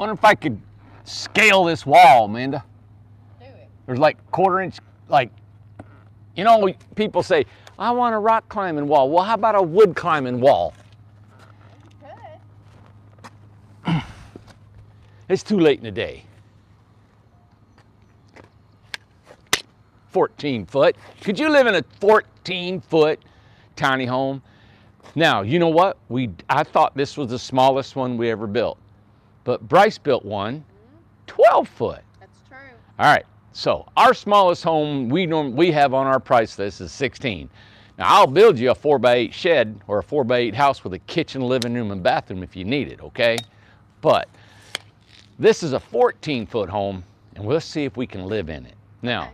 Wonder if I could scale this wall, Amanda. Do it. There's like 1/4 inch, like, you know, people say, I want a rock climbing wall. Well, how about a wood climbing wall? Good. It's too late in the day. 14 foot. Could you live in a 14-foot tiny home? Now, you know what? I thought this was the smallest one we ever built. But Bryce built one, 12 foot. That's true. All right, so our smallest home we have on our price list is 16. Now, I'll build you a 4x8 shed or a 4x8 house with a kitchen, living room, and bathroom if you need it, okay? But this is a 14-foot home, and we'll see if we can live in it. Now, Okay.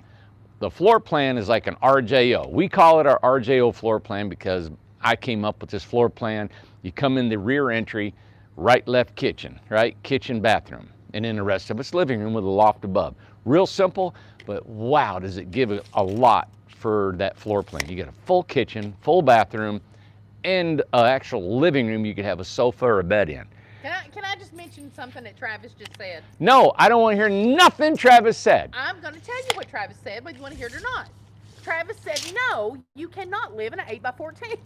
the floor plan is like an RJO. We call it our RJO floor plan because I came up with this floor plan. You come in the rear entry, right, left kitchen, right? Kitchen, bathroom. And then the rest of it's living room with a loft above. Real simple, but wow, does it give a lot for that floor plan. You get a full kitchen, full bathroom, and an actual living room you could have a sofa or a bed in. Can I just mention something that Travis just said? No, I don't want to hear nothing Travis said. I'm going to tell you what Travis said, whether you want to hear it or not. Travis said, no, you cannot live in an 8x14.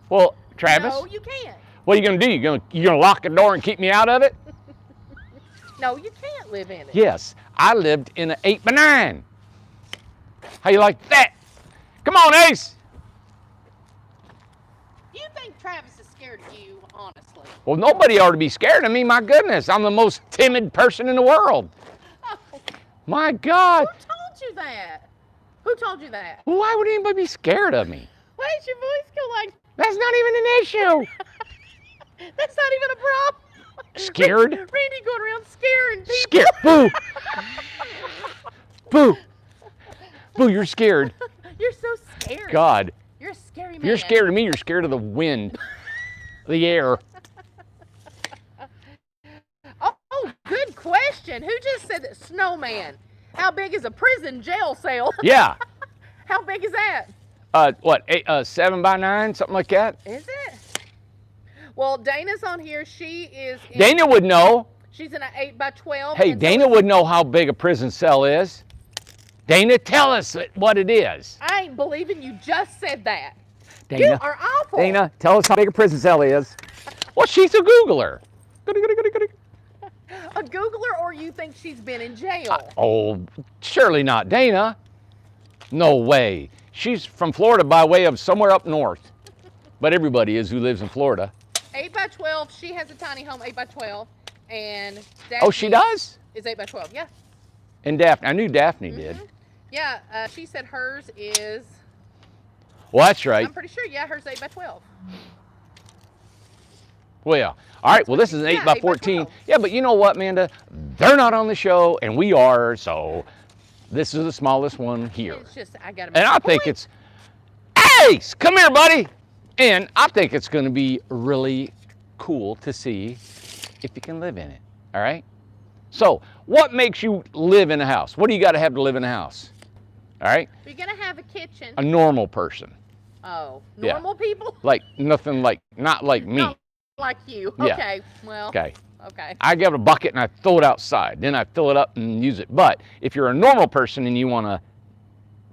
Well, Travis, No, you can't. what are you going to do? You gonna lock the door and keep me out of it? No, you can't live in it. Yes, I lived in an 8x9. How you like that? Come on, Ace. You think Travis is scared of you, honestly? Well, nobody ought to be scared of me. My goodness, I'm the most timid person in the world. Oh, My God. who told you that? Who told you that? Why would anybody be scared of me? Why did your voice go like, That's not even an issue. that's not even a problem? Scared? Randy going around scaring people. Scared. Boo. Boo. Boo, you're scared. You're so scared. God. You're a scary man. If you're scared of me, you're scared of the wind, the air. Oh, good question. Who just said that? Snowman. How big is a prison jail cell? Yeah. How big is that? What, 7x9, something like that? Is it? Well, Dana's on here. She is in, Dana would know. She's in an 8x12. Hey, and Dana so would know how big a prison cell is. Dana, tell us what it is. I ain't believing you just said that. You Dana, are awful. Dana, tell us how big a prison cell is. Well, she's a Googler. Goody, goody, goody, goody. A Googler, or you think she's been in jail? Oh, surely not Dana. No way. She's from Florida by way of somewhere up north. But everybody is who lives in Florida. 8x12. She has a tiny home, 8x12. And Daphne Oh, she does? is 8x12. Yeah. And Daphne, I knew Daphne did. Yeah. She said hers is. Well, that's right. I'm pretty sure. Yeah, hers is 8x12. Well, all right. Well, this is an 8x14. Yeah, but you know what, Amanda? They're not on the show, and we are, so this is the smallest one here. It's just I gotta. And I think it's, Ace, come here, buddy. And I think it's going to be really cool to see if you can live in it. All right. So, what makes you live in a house? What do you got to have to live in a house? All right. You're gonna have a kitchen. A normal person, Oh, Yeah. normal people? like nothing like not like me. Not like you. Yeah. Okay. Well. Okay. Okay. I get a bucket and I throw it outside. Then I fill it up and use it. But if you're a normal person and you want to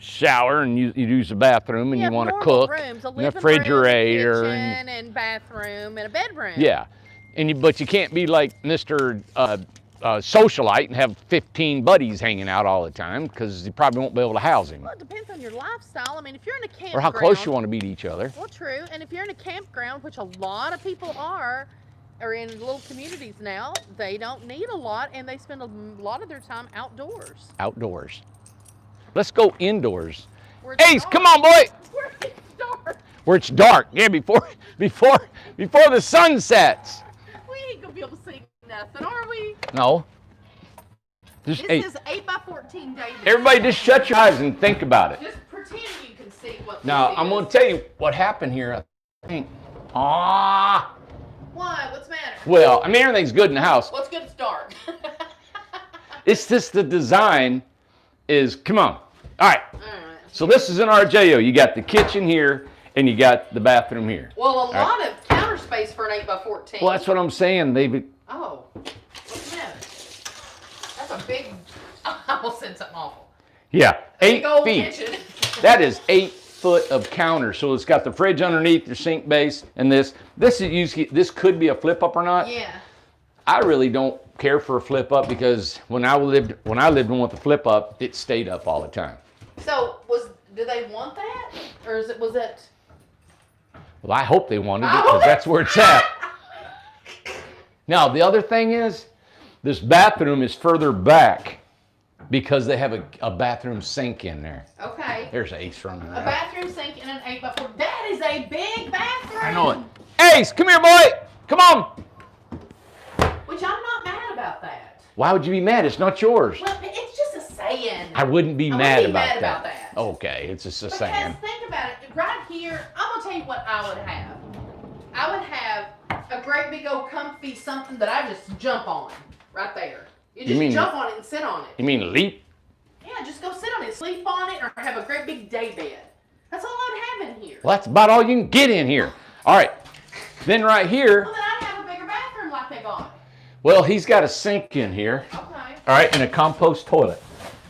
shower and you use the bathroom and you want to normal cook, rooms, a and living refrigerator room, a and kitchen and bathroom and a bedroom. yeah, but you can't be like Mr. Socialite and have 15 buddies hanging out all the time because you probably won't be able to house him. Well, it depends on your lifestyle. I mean, if you're in a campground. Or how close you want to be to each other. Well, true. And if you're in a campground, which a lot of people are, or in little communities now, they don't need a lot, and they spend a lot of their time outdoors. Outdoors. Let's go indoors. Where it's Ace, dark. come on, boy. Where it's dark. Where it's dark. Yeah, before the sun sets. We ain't gonna be able to see nothing, are we? No. Just, This hey, is 8x14, David. everybody just shut your eyes and think about it. Just pretend you can see what Now, this I'm is. going to tell you what happened here. I think, ah, Why? What's the matter? well, I mean, everything's good in the house. What's good? It's dark. It's just the design is, come on. All right. All right. So this is an RJO. You got the kitchen here and you got the bathroom here. Well, a right. lot of counter space for an 8x14. Well, that's what I'm saying. Oh. I will send something awful. Yeah, 8 Big old feet. kitchen. That is 8 foot of counter. So it's got the fridge underneath, your sink base, and this. This is usually, this could be a flip up or not. Yeah. I really don't care for a flip up because when I lived in with the flip up, it stayed up all the time. So do they want that, or was it? Well, I hope they wanted it because that's where it's at. Now the other thing is, this bathroom is further back because they have a bathroom sink in there. Okay. There's Ace running around. A bathroom sink and an 8x4. That is a big bathroom. I know it. Ace, come here, boy. Come on. Which I'm not mad about that. Why would you be mad? It's not yours. Well, it's just a saying. I wouldn't be mad about that. that. Okay, it's just a saying. Because think about it. Right here, I'm going to tell you what I would have. I would have a great big old comfy something that I just jump on right there. You just jump on it and sit on it. You mean leap? Yeah, just go sit on it, sleep on it, or have a great big day bed. That's all I'd have in here. Well, that's about all you can get in here. All right. Then right here. Well, then I'd have a bigger bathroom like they got. Well, he's got a sink in here. Okay. All right, and a compost toilet.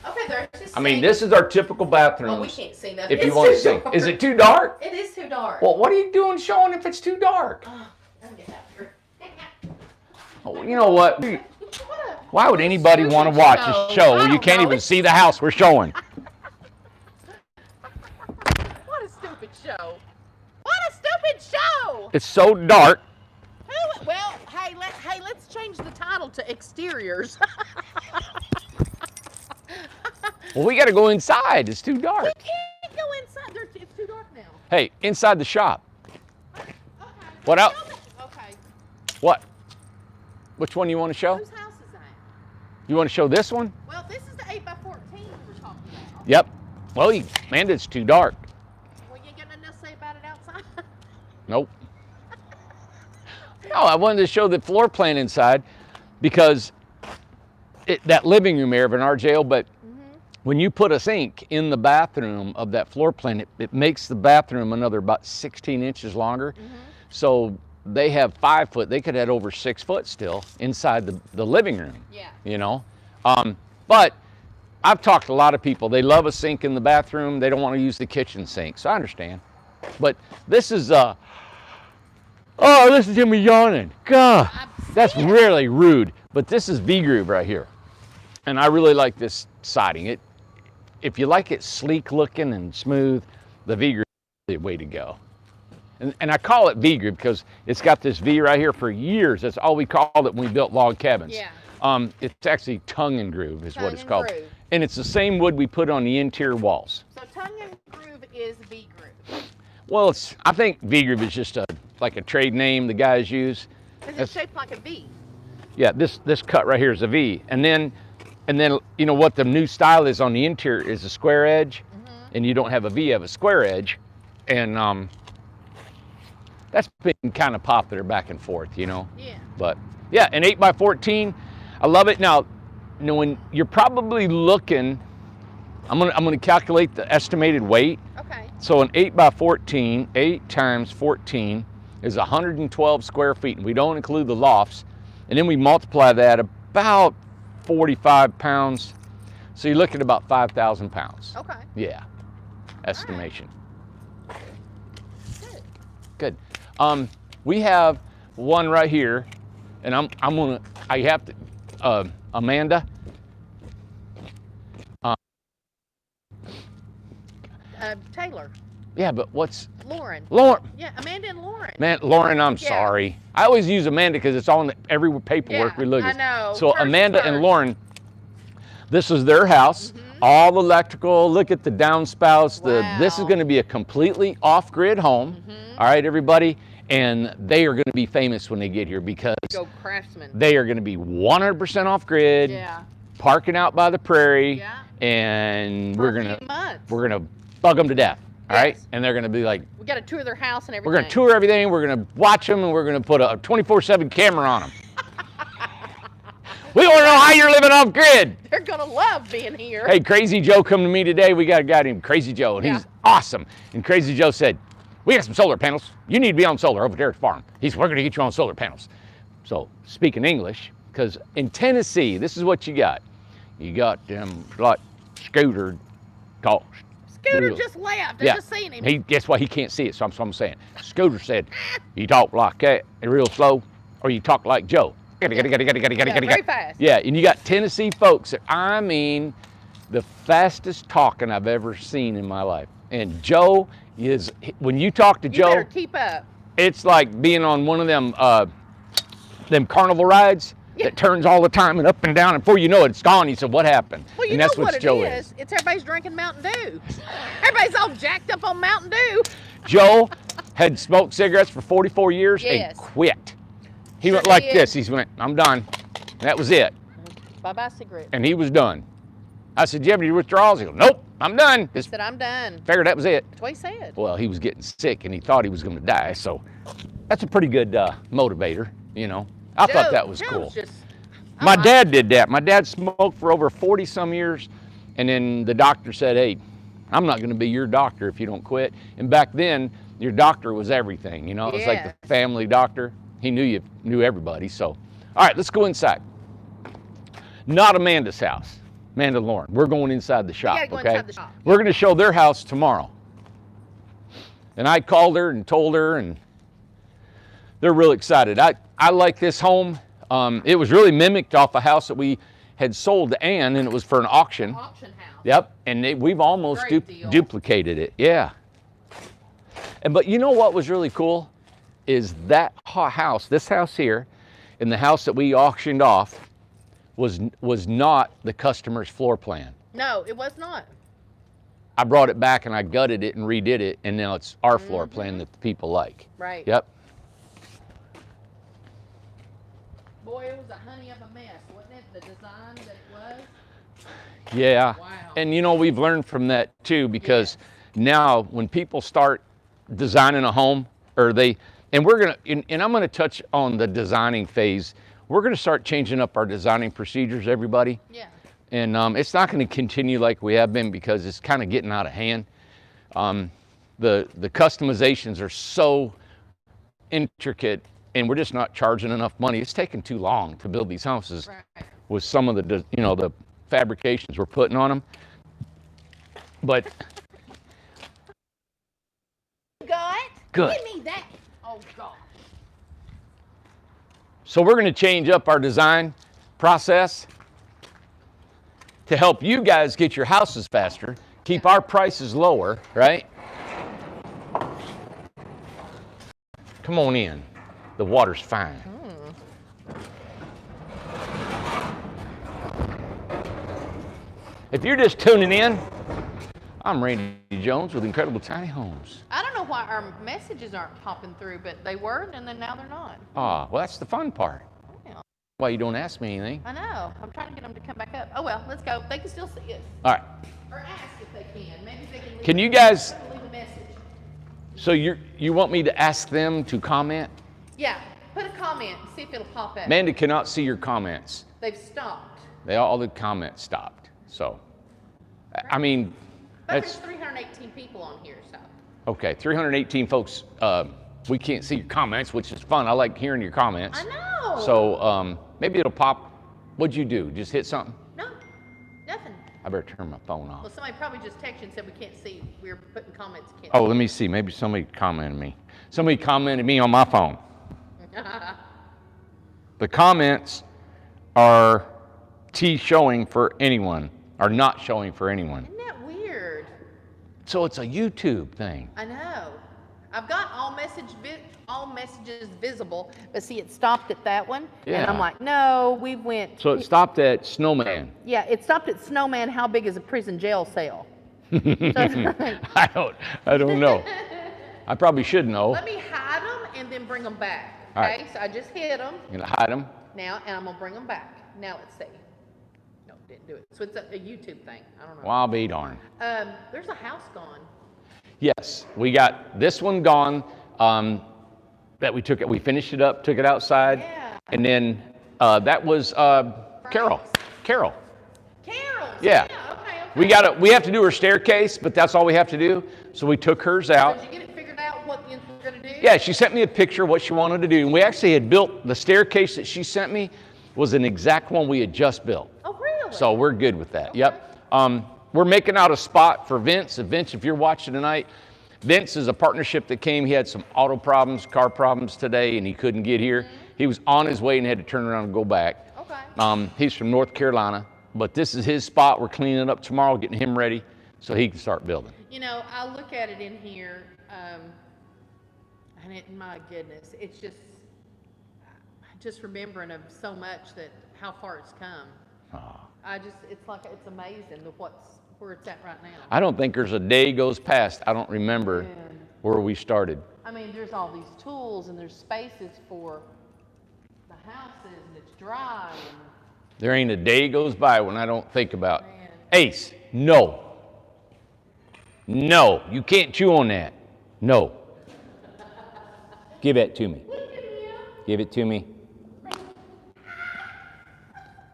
Okay, there's his sink. I mean, this is our typical bathroom. Oh, we can't see nothing. If you want to sink. Is it too dark? It is too dark. Well, what are you doing showing if it's too dark? Oh, let me get out here. Oh, you know what? Why would anybody want to watch a show where you can't even see the house we're showing? What a stupid show. What a stupid show. It's so dark. Well, hey, let's change the title to Exteriors. Well, we got to go inside. It's too dark. We can't go inside. It's too dark now. Hey, inside the shop. Okay. What else? Okay. What? Which one you want to show? Whose house is that? You want to show this one? Well, this is the 8x14 we were talking about. Yep. Well, man, it's too dark. Well, you got nothing else to say about it outside? Nope. No, I wanted to show the floor plan inside because that living room area of an RJO, but when you put a sink in the bathroom of that floor plan, it makes the bathroom another about 16 inches longer. So they have 5 foot, they could have over 6 foot still inside the living room. Yeah. You know? But I've talked to a lot of people, they love a sink in the bathroom, they don't want to use the kitchen sink, so I understand. But this is, oh, listen to me yawning. God, that's really rude. But this is V-Groove right here. And I really like this siding. If you like it sleek looking and smooth, the V-Groove is the way to go. And I call it V-Groove because it's got this V right here for years. That's all we called it when we built log cabins. Yeah. It's actually tongue and groove is what it's Tongue called. and groove. And it's the same wood we put on the interior walls. So tongue and groove is V-Groove. Well, I think V-Groove is just like a trade name the guys use. Is it shaped like a V? Yeah, this cut right here is a V. And then you know what the new style is on the interior is a square edge, and you don't have a V, you have a square edge. And that's been kind of popular back and forth, you know? Yeah. But yeah, an 8x14, I love it. Now, you know, when you're probably looking, I'm gonna calculate the estimated weight. Okay. So an 8x14, 8 times 14 is 112 square feet, and we don't include the lofts. And then we multiply that about 45 pounds. So you're looking at about 5,000 pounds. Okay. Yeah, estimation. Good. Good. We have one right here, and I have to, Amanda. Taylor. Yeah, but what's? Lauren. Lauren. Yeah, Amanda and Lauren. Man, Lauren, I'm Yeah. sorry. I always use Amanda because it's on every paperwork Yeah, we look at. I know. So First Amanda and first. Lauren, this is their house. All electrical, look at the downspouts. This is Wow. going to be a completely off-grid home. All right, everybody. And they are going to be famous when they get here because Go Craftsman. they are going to be 100% off-grid, Yeah. parking out by the prairie, Yeah. and For we're a going few months. to bug them to death. All right, Yes. and they're going to be like, We got to tour their house and everything. we're going to tour everything. We're going to watch them, and we're going to put a 24/7 camera on them. We want to know how you're living off grid. They're gonna love being here. Hey, Crazy Joe come to me today. We got a guy named Crazy Joe, and he's awesome. And Crazy Joe said, we got some solar panels. You need to be on solar over there at the farm. We're going to get you on solar panels. So speaking English, because in Tennessee, this is what you got. You got them, like, Scooter talks. Scooter just left. I just seen him. Guess what? He can't see it, so I'm saying. Scooter said, you talk like that, real slow, or you talk like Joe. Very fast. Yeah, and you got Tennessee folks that, I mean, the fastest talking I've ever seen in my life. And Joe is, when you talk to Joe, better keep up. it's like being on one of them carnival rides that turns all the time and up and down, and before you know it, it's gone. You said, what happened? Well, and that's know what Joe it is. It's everybody's drinking Mountain Dew. Everybody's all jacked up on Mountain Dew. Joe had smoked cigarettes for 44 years and quit. He went like this. He went, I'm done. That was it. Bye-bye cigarette. And he was done. I said, do you have any withdrawals? He goes, nope, I'm done. He said, I'm done. Figured that was it. That's what he said. Well, he was getting sick and he thought he was going to die. So that's a pretty good motivator, you know. I thought that was cool. My dad did that. My dad smoked for over 40 some years. And then the doctor said, hey, I'm not going to be your doctor if you don't quit. And back then, your doctor was everything, you know. It was like the family doctor. He knew everybody. So, all right, let's go inside. Not Amanda's house. Amanda and Lauren, we're going inside the shop, inside the shop. We're going to show their house tomorrow. And I called her and told her, and they're real excited. I like this home. It was really mimicked off a house that we had sold to Ann, and it was for an auction. Auction house. Yep, and we've almost duplicated it. Yeah. But you know what was really cool is that house, this house here, and the house that we auctioned off was not the customer's floor plan. No, it was not. I brought it back and I gutted it and redid it, and now it's our floor plan that the people like. Right. Yep. Boy, it was a honey of a mess, wasn't it? The design that it was. Yeah. Wow. And you know, we've learned from that too, because now when people start designing a home, and I'm gonna touch on the designing phase. We're gonna start changing up our designing procedures, everybody. Yeah. And it's not gonna continue like we have been because it's kind of getting out of hand. The customizations are so intricate, and we're just not charging enough money. It's taking too long to build these houses with some of the, the fabrications we're putting on them. But good. Give me that. Oh God. So we're going to change up our design process to help you guys get your houses faster, keep our prices lower, right? Come on in. The water's fine. If you're just tuning in, I'm Randy Jones with Incredible Tiny Homes. I don't know why our messages aren't popping through, but they were, and then now they're not. Ah, well, that's the fun part. Yeah. Why you don't ask me anything? I know. I'm trying to get them to come back up. Oh well, let's go. They can still see us. All right. Or ask if they can. Maybe they can leave. Can you guys? Leave a message. So you want me to ask them to comment? Yeah. Put a comment and see if it'll pop up. Amanda cannot see your comments. They've stopped. All the comments stopped. So, I mean, but there's 318 people on here, so. Okay, 318 folks. We can't see your comments, which is fun. I like hearing your comments. I know. So maybe it'll pop. What'd you do? Just hit something? No, nothing. I better turn my phone off. Well, somebody probably just texted and said we can't see. We were putting comments. Oh, let me see. Maybe somebody commented me. Somebody commented me on my phone. The comments are showing for anyone, are not showing for anyone. Isn't that weird? So it's a YouTube thing. I know. I've got all messages visible, but see, it stopped at that one. Yeah. And I'm like, no, we went. So it stopped at Snowman. Yeah, it stopped at Snowman. How big is a prison jail cell? I don't know. I probably should know. Let me hide them and then bring them back. Okay, All right. So I just hid them. You're gonna hide them now, and I'm gonna bring them back. Now let's see. No, didn't do it. So it's a YouTube thing. I don't know. Well, I'll be darned. There's a house gone. Yes, we got this one gone. That we took it. We finished it up, took it outside, and then that was Carol. Carol's. Yeah. Okay. We have to do her staircase, but that's all we have to do. So we took hers out. So did you get it figured out what you're gonna do? Yeah, she sent me a picture of what she wanted to do, and we actually had built the staircase that she sent me was an exact one we had just built. Oh, really? Really? So we're good with that. Okay. Yep. We're making out a spot for Vince. And Vince, if you're watching tonight, Vince is a partnership that came. He had some auto problems, car problems today, and he couldn't get here. Mm-hmm. He was on his way and had to turn around and go back. Okay. He's from North Carolina, but this is his spot. We're cleaning it up tomorrow, getting him ready so he can start building. You know, I look at it in here, and my goodness, it's just remembering of so much that how far it's come. Oh. It's amazing where it's at right now. I don't think there's a day goes past I don't remember where we started. I mean, there's all these tools and there's spaces for the houses and it's dry. And There ain't a day goes by when I don't think about, man. Ace, no. No, you can't chew on that. No. Give that to me. Give it to me.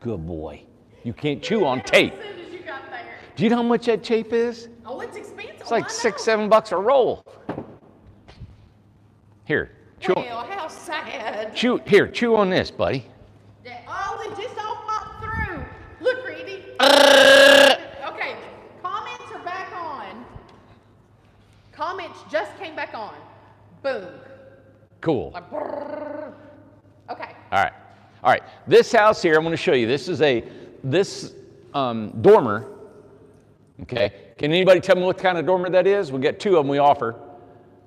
Good boy. You can't chew on tape. As soon as you got there. Do you know how much that tape is? Oh, it's expensive. It's like $6, $7 a roll. Here, chew. Well, how sad. Chew on this, buddy. Oh, they just all popped through. Look, Reedy. Okay, comments are back on. Comments just came back on. Boom. Cool. Like, brrr. Okay. All right. This house here, I'm going to show you. This is dormer. Okay. Can anybody tell me what kind of dormer that is? We got two of them we offer.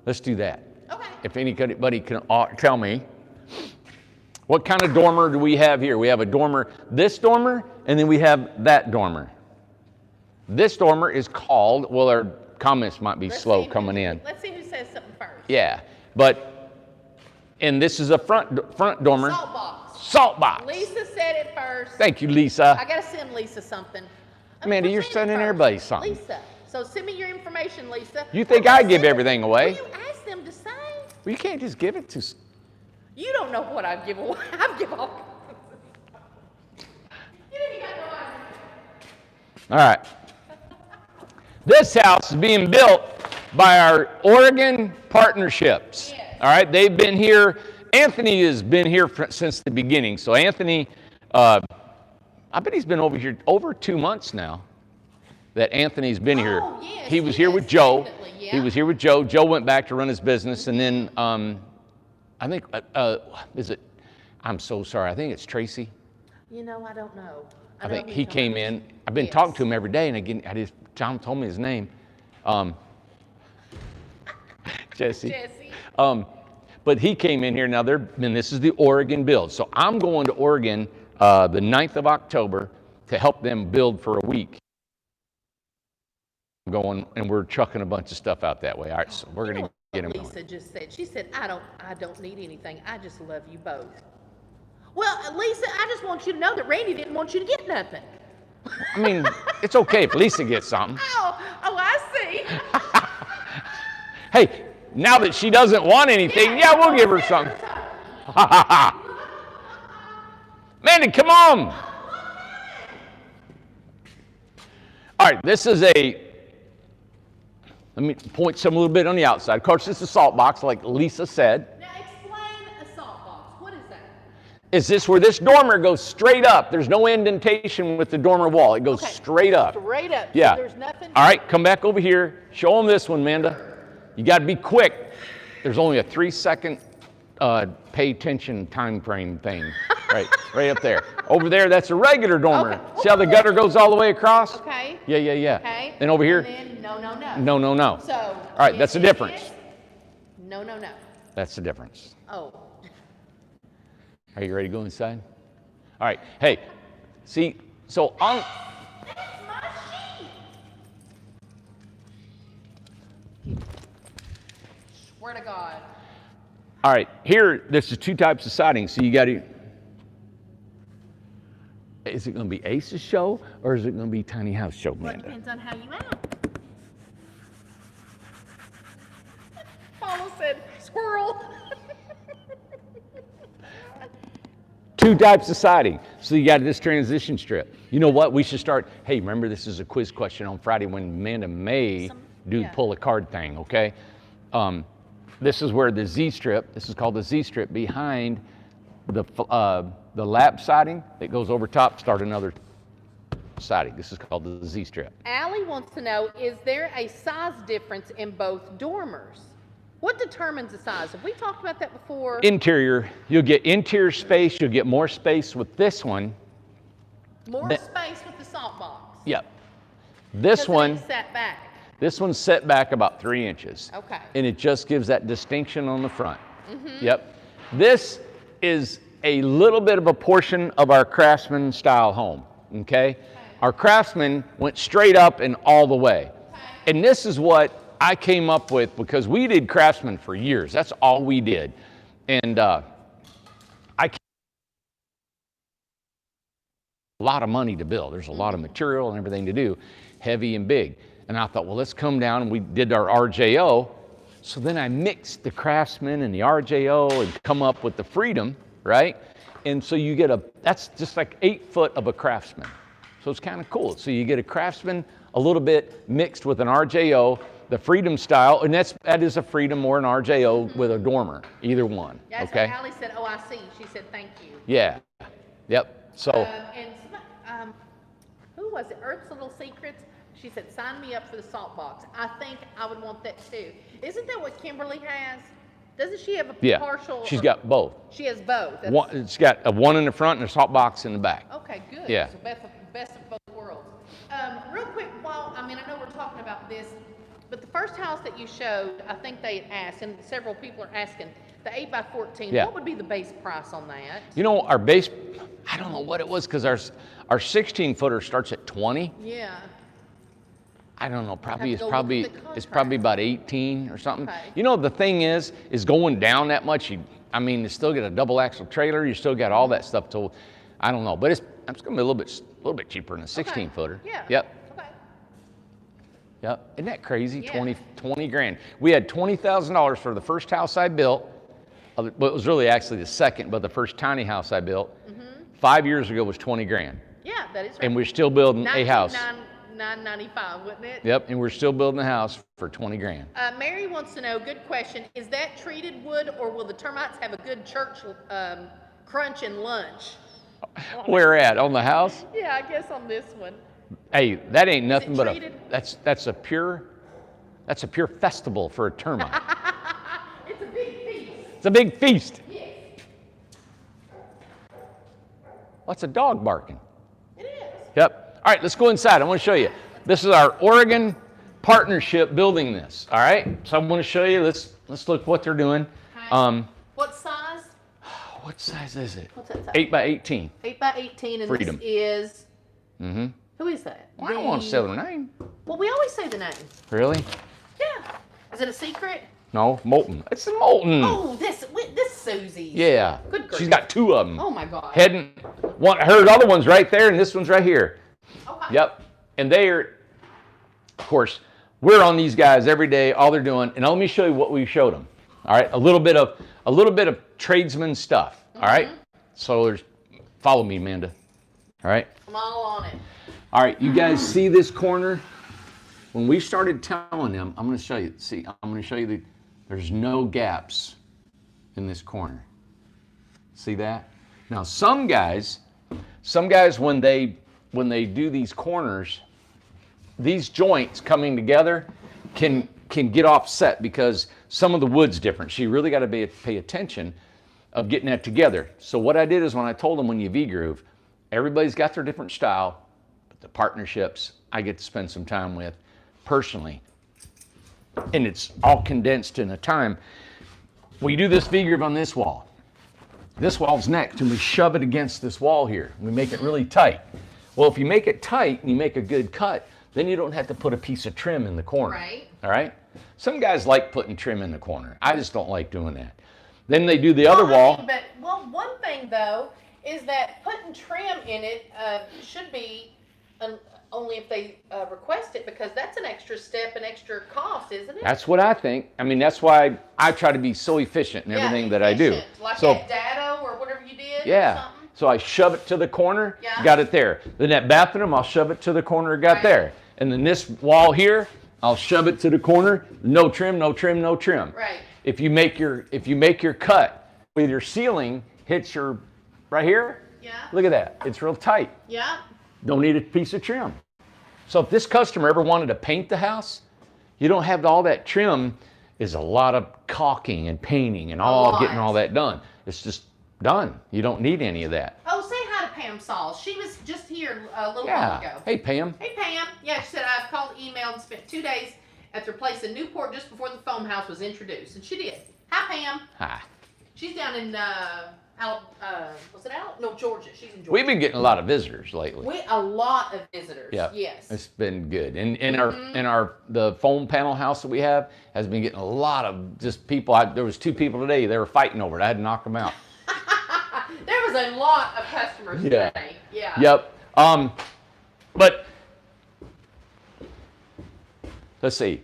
Let's do that. Okay. If anybody can tell me, what kind of dormer do we have here? We have a dormer, this dormer, and then we have that dormer. This dormer is called, well, our comments might be slow coming in. Let's see who says something first. Yeah, and this is a front dormer. Salt box. Salt box. Lisa said it first. Thank you, Lisa. I got to send Lisa something. Amanda, you're sending everybody something. Lisa. So send me your information, Lisa. You think I give everything away? Will you ask them to say? Well, you can't just give it to... You don't know what I give away. I give all kinds. You ain't got no idea. All right. This house is being built by our Oregon partnerships. Yes. All right, they've been here. Anthony has been here since the beginning. So Anthony, I bet he's been over here over 2 months now that Anthony's been here. Yes, he was here with Joe. Yeah. He was here with Joe. Joe went back to run his business, and then I think, I'm so sorry, I think it's Tracy. You know, I don't know. I think he came in. I've been talking to him every day, and again, John told me his name. Jesse. But he came in here. Now, and this is the Oregon build. So I'm going to Oregon the 9th of October to help them build for a week. Going, and we're trucking a bunch of stuff out that way. All right, so we're going to get him Lisa going. just said, she said, I don't need anything. I just love you both. Well, Lisa, I just want you to know that Randy didn't want you to get nothing. I mean, it's okay if Lisa gets something. Oh, I see. Hey, now that she doesn't want anything, yeah, we'll give her something. Mandy, come on. All right, this is let me point some a little bit on the outside. Of course, this is a salt box, like Lisa said. Now explain a salt box. What is that? Is this where this dormer goes straight up? There's no indentation with the dormer wall. It goes straight up. Straight up. Yeah. So there's nothing. All right, come back over here. Show them this one, Amanda. You got to be quick. There's only a 3-second pay attention time frame thing. Right up there. Over there, that's a regular dormer. Okay. See how the gutter goes all the way across? Okay. Yeah. Okay. And over here? And then, no. No. So. All right, that's the difference. No. That's the difference. Oh. Are you ready to go inside? All right. Hey, see, so on. That's my sheet. Swear to God. All right, here, this is 2 types of siding. So you got to. Is it going to be Ace's show or is it going to be Tiny House show, Well, it Amanda? depends on how you act. Paula said, squirrel. 2 types of siding. So you got this transition strip. You know what? We should start. Hey, remember this is a quiz question on Friday when Amanda may pull a card thing, okay? This is where the Z strip, this is called the Z strip, behind the lap siding that goes over top, start another siding. This is called the Z-strip. Allie wants to know, is there a size difference in both dormers? What determines the size? Have we talked about that before? Interior, you'll get interior space, you'll get more space with this one. More space with the salt box. Yep. This one, set back. this one's set back about 3 inches. Okay. And it just gives that distinction on the front. Yep. This is a little bit of a portion of our Craftsman style home, okay? Our Craftsman went straight up and all the way. And this is what I came up with because we did Craftsman for years. That's all we did. And a lot of money to build. There's a lot of material and everything to do, heavy and big. And I thought, well, let's come down, and we did our RJO. So then I mixed the Craftsman and the RJO and come up with the Freedom, right? And so you get that's just like 8 foot of a Craftsman. So it's kind of cool. So you get a Craftsman a little bit mixed with an RJO, the Freedom style, and that is a Freedom or an RJO with a dormer, either one. Yeah, that's okay. what Allie said. Oh, I see. She said thank you. Yeah. Yep. So. And who was it? Earth's Little Secrets. She said, sign me up for the salt box. I think I would want that too. Isn't that what Kimberly has? Doesn't she have a partial? She's got both. She has both. It's got a one in the front and a salt box in the back. Okay, good. Yeah. So best of both worlds. Real quick, I know we're talking about this, but the first house that you showed, I think they had asked, and several people are asking, the 8x14, what would be the base price on that? You know, our base, I don't know what it was, because our 16 footer starts at 20. Yeah. I don't know, it's probably about 18 or something. Okay. You know, the thing is going down that much, you still get a double axle trailer, you still got all that stuff, so I don't know, but it's gonna be a little bit cheaper than a 16 footer. Yeah. Yep. Okay. Yep. Isn't that crazy? Yeah. 20 grand. We had $20,000 for the first house I built. Well, it was really actually the second, but the first tiny house I built 5 years ago was 20 grand. Yeah, that is right. And we're still building a house. $995, wouldn't it? Yep, and we're still building a house for 20 grand. Mary wants to know, good question, is that treated wood, or will the termites have a good church crunch and lunch? Where at? On the house? Yeah, I guess on this one. Hey, that ain't nothing but treated? that's a pure festival for a termite. It's a big feast. It's a big feast. Yes. What's a dog barking? It is. Yep. All right, let's go inside. I want to show you. This is our Oregon partnership building this. All right. So I want to show you. Let's look what they're doing. Okay. What size? What size is it? What's that size? 8x18. 8x18, and Freedom. this is. Who is that? Well, I don't want to say the name. Well, we always say the name. Really? Yeah. Is it a secret? No, Molten. It's Molten. Oh, this Susie's. Yeah. Good grief. She's got 2 of them. Oh my God. Her other one's right there, and this one's right here. Okay. Yep. And they are, of course, we're on these guys every day, all they're doing. And let me show you what we showed them. All right. A little bit of tradesman stuff. All right. So follow me, Amanda. All right. I'm all on it. All right. You guys see this corner? When we started telling them, I'm going to show you. See, I'm going to show you there's no gaps in this corner. See that? Now, some guys, when they do these corners, these joints coming together can get offset because some of the wood's different. So you really got to pay attention of getting that together. So what I did is when I told them when you V-groove, everybody's got their different style, but the partnerships I get to spend some time with personally, and it's all condensed in a time. We do this V-groove on this wall. This wall's next, and we shove it against this wall here. We make it really tight. Well, if you make it tight and you make a good cut, then you don't have to put a piece of trim in the corner. Right. All right? Some guys like putting trim in the corner. I just don't like doing that. Then they do the other wall. One thing though is that putting trim in it should be only if they request it, because that's an extra step, an extra cost, isn't it? That's what I think. I mean, that's why I try to be so efficient in everything that I do. Like at Dado or whatever you did. Yeah. Or something. So I shove it to the corner, got it there. Then that bathroom, I'll shove it to the corner, got there. And then this wall here, I'll shove it to the corner. No trim, no trim, no trim. Right. If you make your cut with your ceiling hits your right here, look at that. It's real tight. Yeah. don't need a piece of trim. So if this customer ever wanted to paint the house, you don't have all that trim. Is a lot of caulking and painting and getting all that done. It's just done. You don't need any of that. Oh, say hi to Pam Sauls. She was just here a little while ago. Hey, Pam. Hey, Pam. Yeah, she said, I've called, emailed, and spent 2 days at their place in Newport just before the foam house was introduced. And she did. Hi, Pam. Hi. She's down in, Georgia. She's in Georgia. We've been getting a lot of visitors lately. A lot of visitors. Yeah. Yes. It's been good. And the foam panel house that we have has been getting a lot of just people. There was 2 people today. They were fighting over it. I had to knock them out. There was a lot of customers today. Yeah. Yep. But let's see.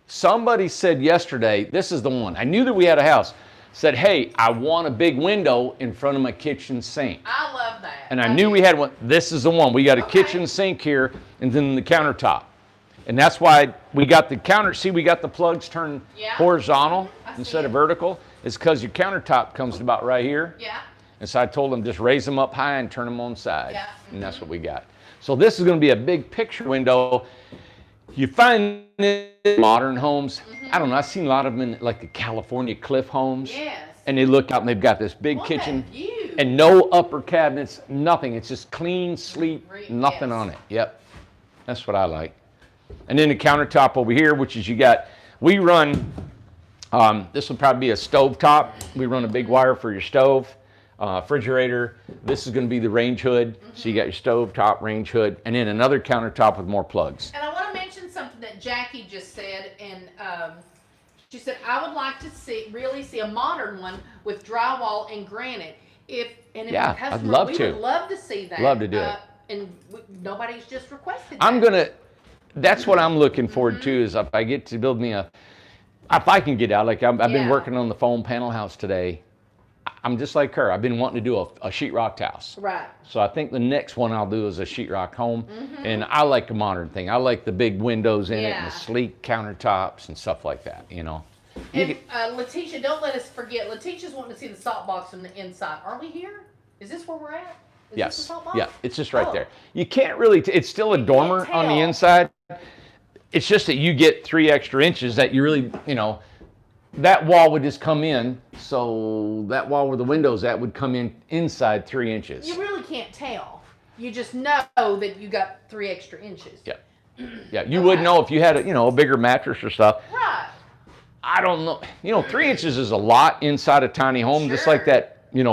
Somebody said yesterday, this is the one. I knew that we had a house. Said, hey, I want a big window in front of my kitchen sink. I love that. And I knew we had one. This is the one. We got a kitchen sink here and then the countertop. And that's why we got the we got the plugs turned horizontal instead of vertical. It's because your countertop comes about right here. Yeah. And so I told them just raise them up high and turn them on side. Yeah. And that's what we got. So this is going to be a big picture window. You find it in modern homes. I don't know. I've seen a lot of them in like the California cliff homes. Yes. And they look out and they've got this big kitchen and no upper cabinets, nothing. It's just clean, sleek, nothing on it. Yep. That's what I like. And then the countertop over here, which is we run, this will probably be a stove top. We run a big wire for your stove, refrigerator. This is going to be the range hood. So you got your stove top, range hood, and then another countertop with more plugs. And I want to mention something that Jackie just said, and she said, I would like to really see a modern one with drywall and granite. Yeah, I'd love to. We would love to see that. Love to do it. And nobody's just requested that. That's what I'm looking forward to, is if I get to build me if I can get out, like I've been working on the foam panel house today. I'm just like her. I've been wanting to do a sheetrock house. Right. So I think the next one I'll do is a sheetrock home. And I like the modern thing. I like the big windows in it and the sleek countertops and stuff like that, you know. And Letitia, don't let us forget. Letitia's wanting to see the salt box from the inside. Are we here? Is this where we're at? Is this the salt box? Yeah, it's just right there. You can't really, it's still a dormer on the inside. It's just that you get 3 extra inches that you really, that wall would just come in. So that wall where the window's at would come in inside 3 inches. You really can't tell. You just know that you got 3 extra inches. Yeah. Yeah, you would know if you had a bigger mattress or stuff. Right. I don't know. 3 inches is a lot inside a tiny home, just like that. We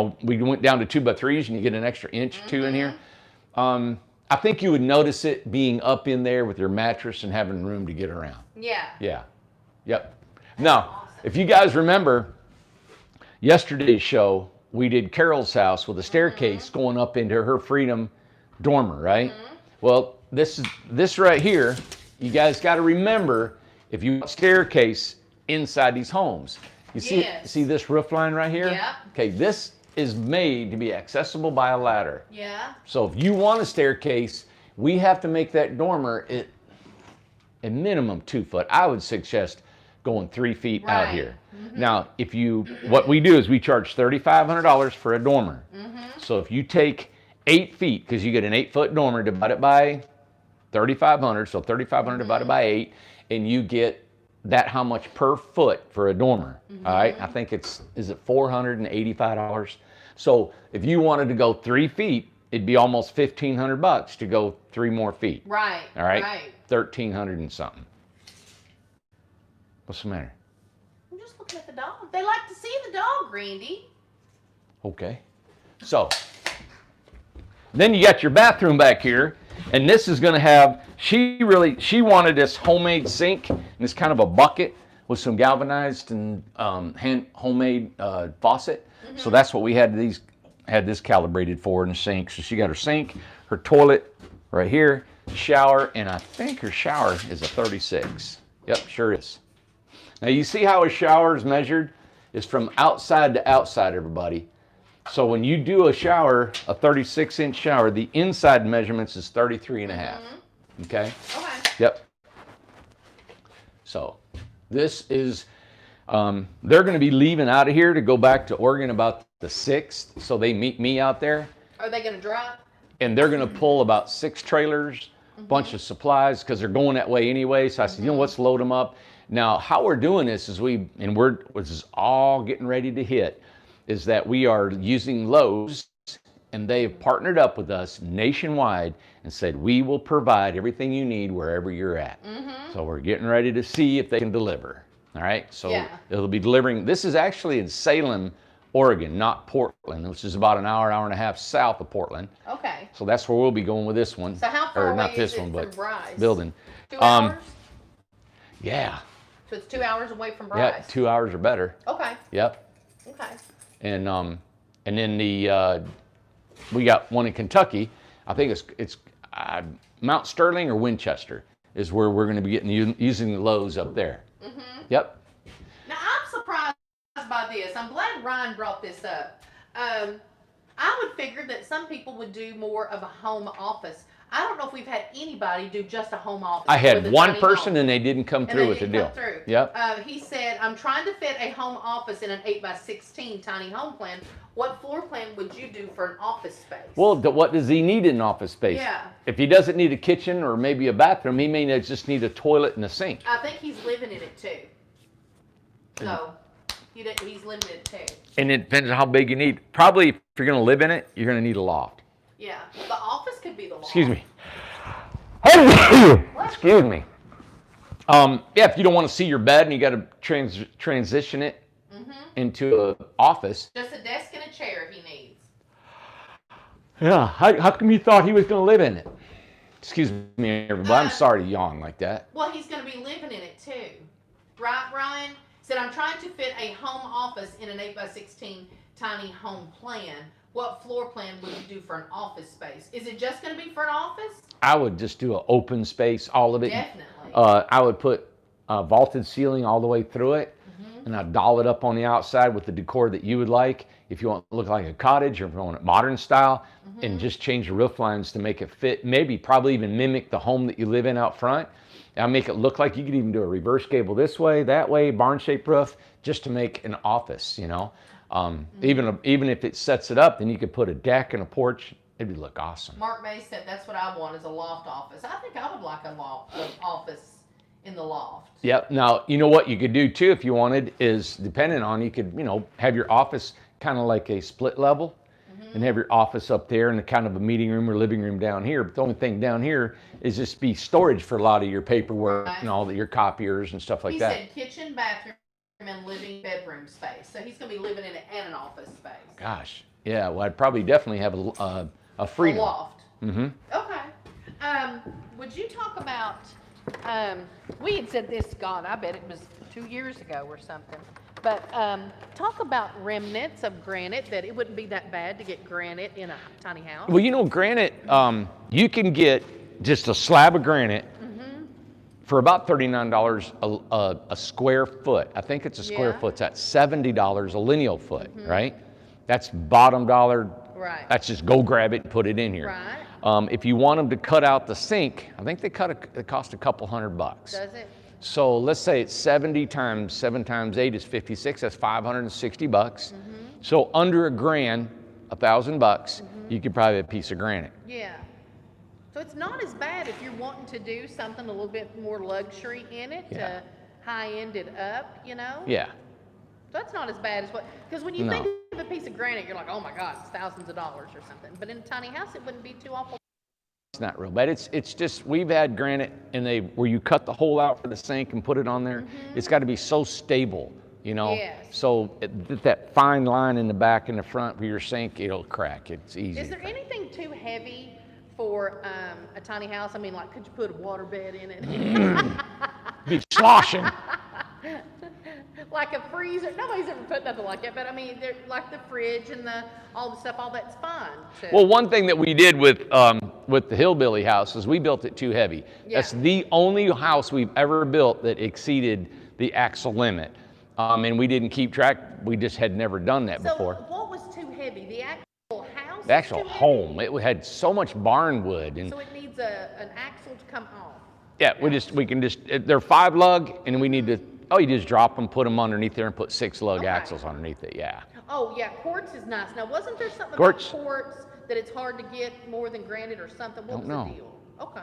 went down to 2x3s and you get an extra inch or 2 in here. I think you would notice it being up in there with your mattress and having room to get around. Yeah. Yeah. Yep. Now, if you guys remember yesterday's show, we did Carol's house with a staircase going up into her Freedom dormer, right? Well, this right here, you guys got to remember, if you want staircase inside these homes, you see this roof line right here? Yeah. Okay, this is made to be accessible by a ladder. Yeah. So if you want a staircase, we have to make that dormer a minimum 2 foot. I would suggest going 3 feet out here. Now, what we do is we charge $3,500 for a dormer. So if you take 8 feet, because you get an 8-foot dormer, divide it by 3,500, so 3,500 divided by 8, and you get that how much per foot for a dormer. All right, I think is it $485? So if you wanted to go 3 feet, it'd be almost $1,500 to go 3 more feet. Right. All right. Right. 1,300 and something. What's the matter? I'm just looking at the dog. They like to see the dog, Randy. Okay. So then you got your bathroom back here, and this is going to have. She wanted this homemade sink and this kind of a bucket with some galvanized and homemade faucet. So that's what we had this calibrated for in the sink. So she got her sink, her toilet right here, shower, and I think her shower is a 36. Yep, sure is. Now you see how a shower is measured? It's from outside to outside, everybody. So when you do a shower, a 36-inch shower, the inside measurements is 33 and a half. Okay? Okay. Yep. So this is, they're going to be leaving out of here to go back to Oregon about the 6th. So they meet me out there. Are they going to drive? and they're going to pull about 6 trailers, bunch of supplies, because they're going that way anyway. So I said, you know, let's load them up. Now, how we're doing this is this is all getting ready to hit, is that we are using Lowe's, and they've partnered up with us nationwide and said, we will provide everything you need wherever you're at. So we're getting ready to see if they can deliver. All right, so it'll be delivering. This is actually in Salem, Oregon, not Portland, which is about an hour and a half south of Portland. Okay. So that's where we'll be going with this one. So how far or not away this is one, it but from Bryce? building. 2 hours? Yeah. So it's 2 hours away from Bryce? Yeah, 2 hours or better. Okay. Yep. Okay. And then we got one in Kentucky. I think it's Mount Sterling or Winchester is where we're going to be using the Lowe's up there. Yep. Now I'm surprised by this. I'm glad Ryan brought this up. I would figure that some people would do more of a home office. I don't know if we've had anybody do just a home office. I had one person and they didn't come through with the deal. Yep. He said, I'm trying to fit a home office in an 8x16 tiny home plan. What floor plan would you do for an office space? Well, what does he need in an office space? Yeah. If he doesn't need a kitchen or maybe a bathroom, he may just need a toilet and a sink. I think he's living in it too. So he's living in it too. And it depends on how big you need. Probably if you're going to live in it, you're going to need a loft. Yeah. The office could be the loft. Excuse me. Excuse me. Yeah, if you don't want to see your bed and you got to transition it into an office. Just a desk and a chair he needs. Yeah. How come you thought he was going to live in it? Excuse me, everybody. I'm sorry to yawn like that. Well, he's going to be living in it too. Right, Ryan? Said, I'm trying to fit a home office in an 8x16 tiny home plan. What floor plan would you do for an office space? Is it just going to be for an office? I would just do an open space, all of it. Definitely. I would put a vaulted ceiling all the way through it, and I'd doll it up on the outside with the decor that you would like. If you want it to look like a cottage or if you want it modern style, and just change the roof lines to make it fit, maybe probably even mimic the home that you live in out front. I'll make it look like you could even do a reverse gable this way, that way, barn-shaped roof, just to make an office, you know. Even if it sets it up, then you could put a deck and a porch. It would look awesome. Mark May said that's what I want is a loft office. I think I would like an office in the loft. Yep. Now, you know what you could do too if you wanted is, depending on, you could, have your office kind of like a split level and have your office up there and a kind of a meeting room or living room down here. But the only thing down here is just be storage for a lot of your paperwork and all your copiers and stuff like that. He said kitchen, bathroom, and living bedroom space. So he's going to be living in it and an office space. Gosh. Yeah. Well, I'd probably definitely have a freedom. A loft. Okay. Would you talk about, we had said this, God, I bet it was 2 years ago or something. But talk about remnants of granite, that it wouldn't be that bad to get granite in a tiny house. Well, granite, you can get just a slab of granite for about $39 a square foot. I think it's a square foot. That's $70 a lineal foot, right? That's bottom dollar. Right. That's just go grab it and put it in here. Right. If you want them to cut out the sink, I think it cost a couple $100. Does it? So let's say it's 70 times 7 times 8 is 56. That's $560. So under $1,000, $1,000, you could probably have a piece of granite. Yeah. So it's not as bad if you're wanting to do something a little bit more luxury in it to high-end it up, Yeah. So that's not as bad as because when you think of a piece of granite, you're like, oh my God, it's thousands of dollars or something. But in a tiny house, it wouldn't be too awful. It's not real bad. It's just, we've had granite where you cut the hole out for the sink and put it on there. It's got to be so stable, Yes. So that fine line in the back and the front for your sink, it'll crack. It's easy. Is there anything too heavy for a tiny house? I mean, like, could you put a water bed in it? Be sloshing. Like a freezer. Nobody's ever put nothing like that, but I mean, like the fridge and all the stuff, all that's fine. Well, one thing that we did with the Hillbilly house is we built it too heavy. Yeah. That's the only house we've ever built that exceeded the axle limit. And we didn't keep track. We just had never done that before. So what was too heavy? The actual house? The actual home. It had so much barn wood. And so it needs an axle to come off. yeah, we can just, they're 5 lug and we need to, you just drop them, put them underneath there and put 6 lug axles underneath it, yeah. Oh, yeah, quartz is nice. Now, wasn't there something Quartz. about quartz that it's hard to get more than granite or something? What was the deal? Okay.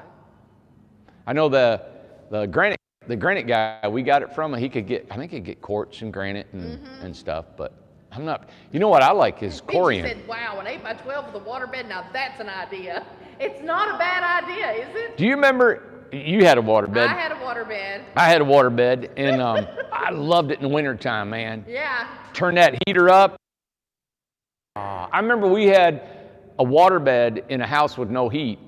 I know the granite guy, we got it from, he could get, I think he'd get quartz and granite and stuff, but I'm not, you know what I like is corian. Benji said, wow, an 8x12 with a waterbed, now that's an idea. It's not a bad idea, is it? Do you remember, you had a waterbed? I had a waterbed. I had a waterbed, and I loved it in the wintertime, man. Yeah. Turn that heater up. I remember we had a waterbed in a house with no heat,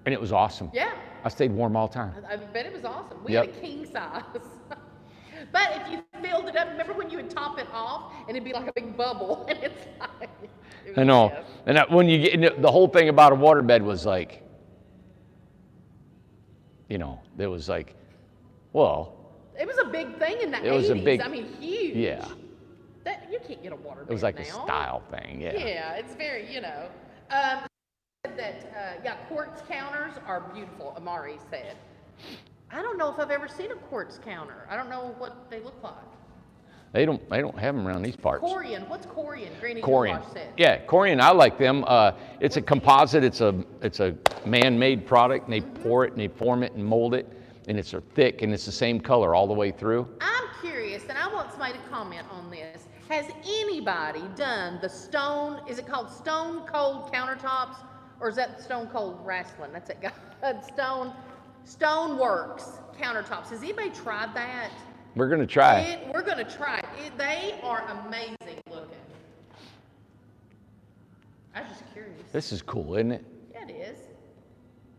and it was awesome. Yeah. I stayed warm all the time. I bet it was awesome. We had a king size. But if you filled it up, remember when you would top it off and it'd be like a big bubble? And it's like, I know. And when you get the whole thing about a waterbed was like, you know, there was like, well. It was a big thing in the 80s. It was a big. I mean, huge. Yeah. You can't get a waterbed now. It was like a style thing, yeah. Yeah, it's very, you know. Yeah, quartz counters are beautiful, Amari said. I don't know if I've ever seen a quartz counter. I don't know what they look like. They don't have them around these parts. Corian, what's Corian? Granny Corian. said. Yeah, Corian, I like them. It's a composite. It's a man-made product, and they pour it and they form it and mold it, and it's thick and it's the same color all the way through. I'm curious, and I want somebody to comment on this. Has anybody done the stone? Is it called Stone Cold countertops, or is that Stone Cold Wrestling? That's it, guys. Stone Works countertops. Has anybody tried that? We're gonna try it. We're gonna try it. They are amazing looking. I was just curious. This is cool, isn't it? Yeah, it is.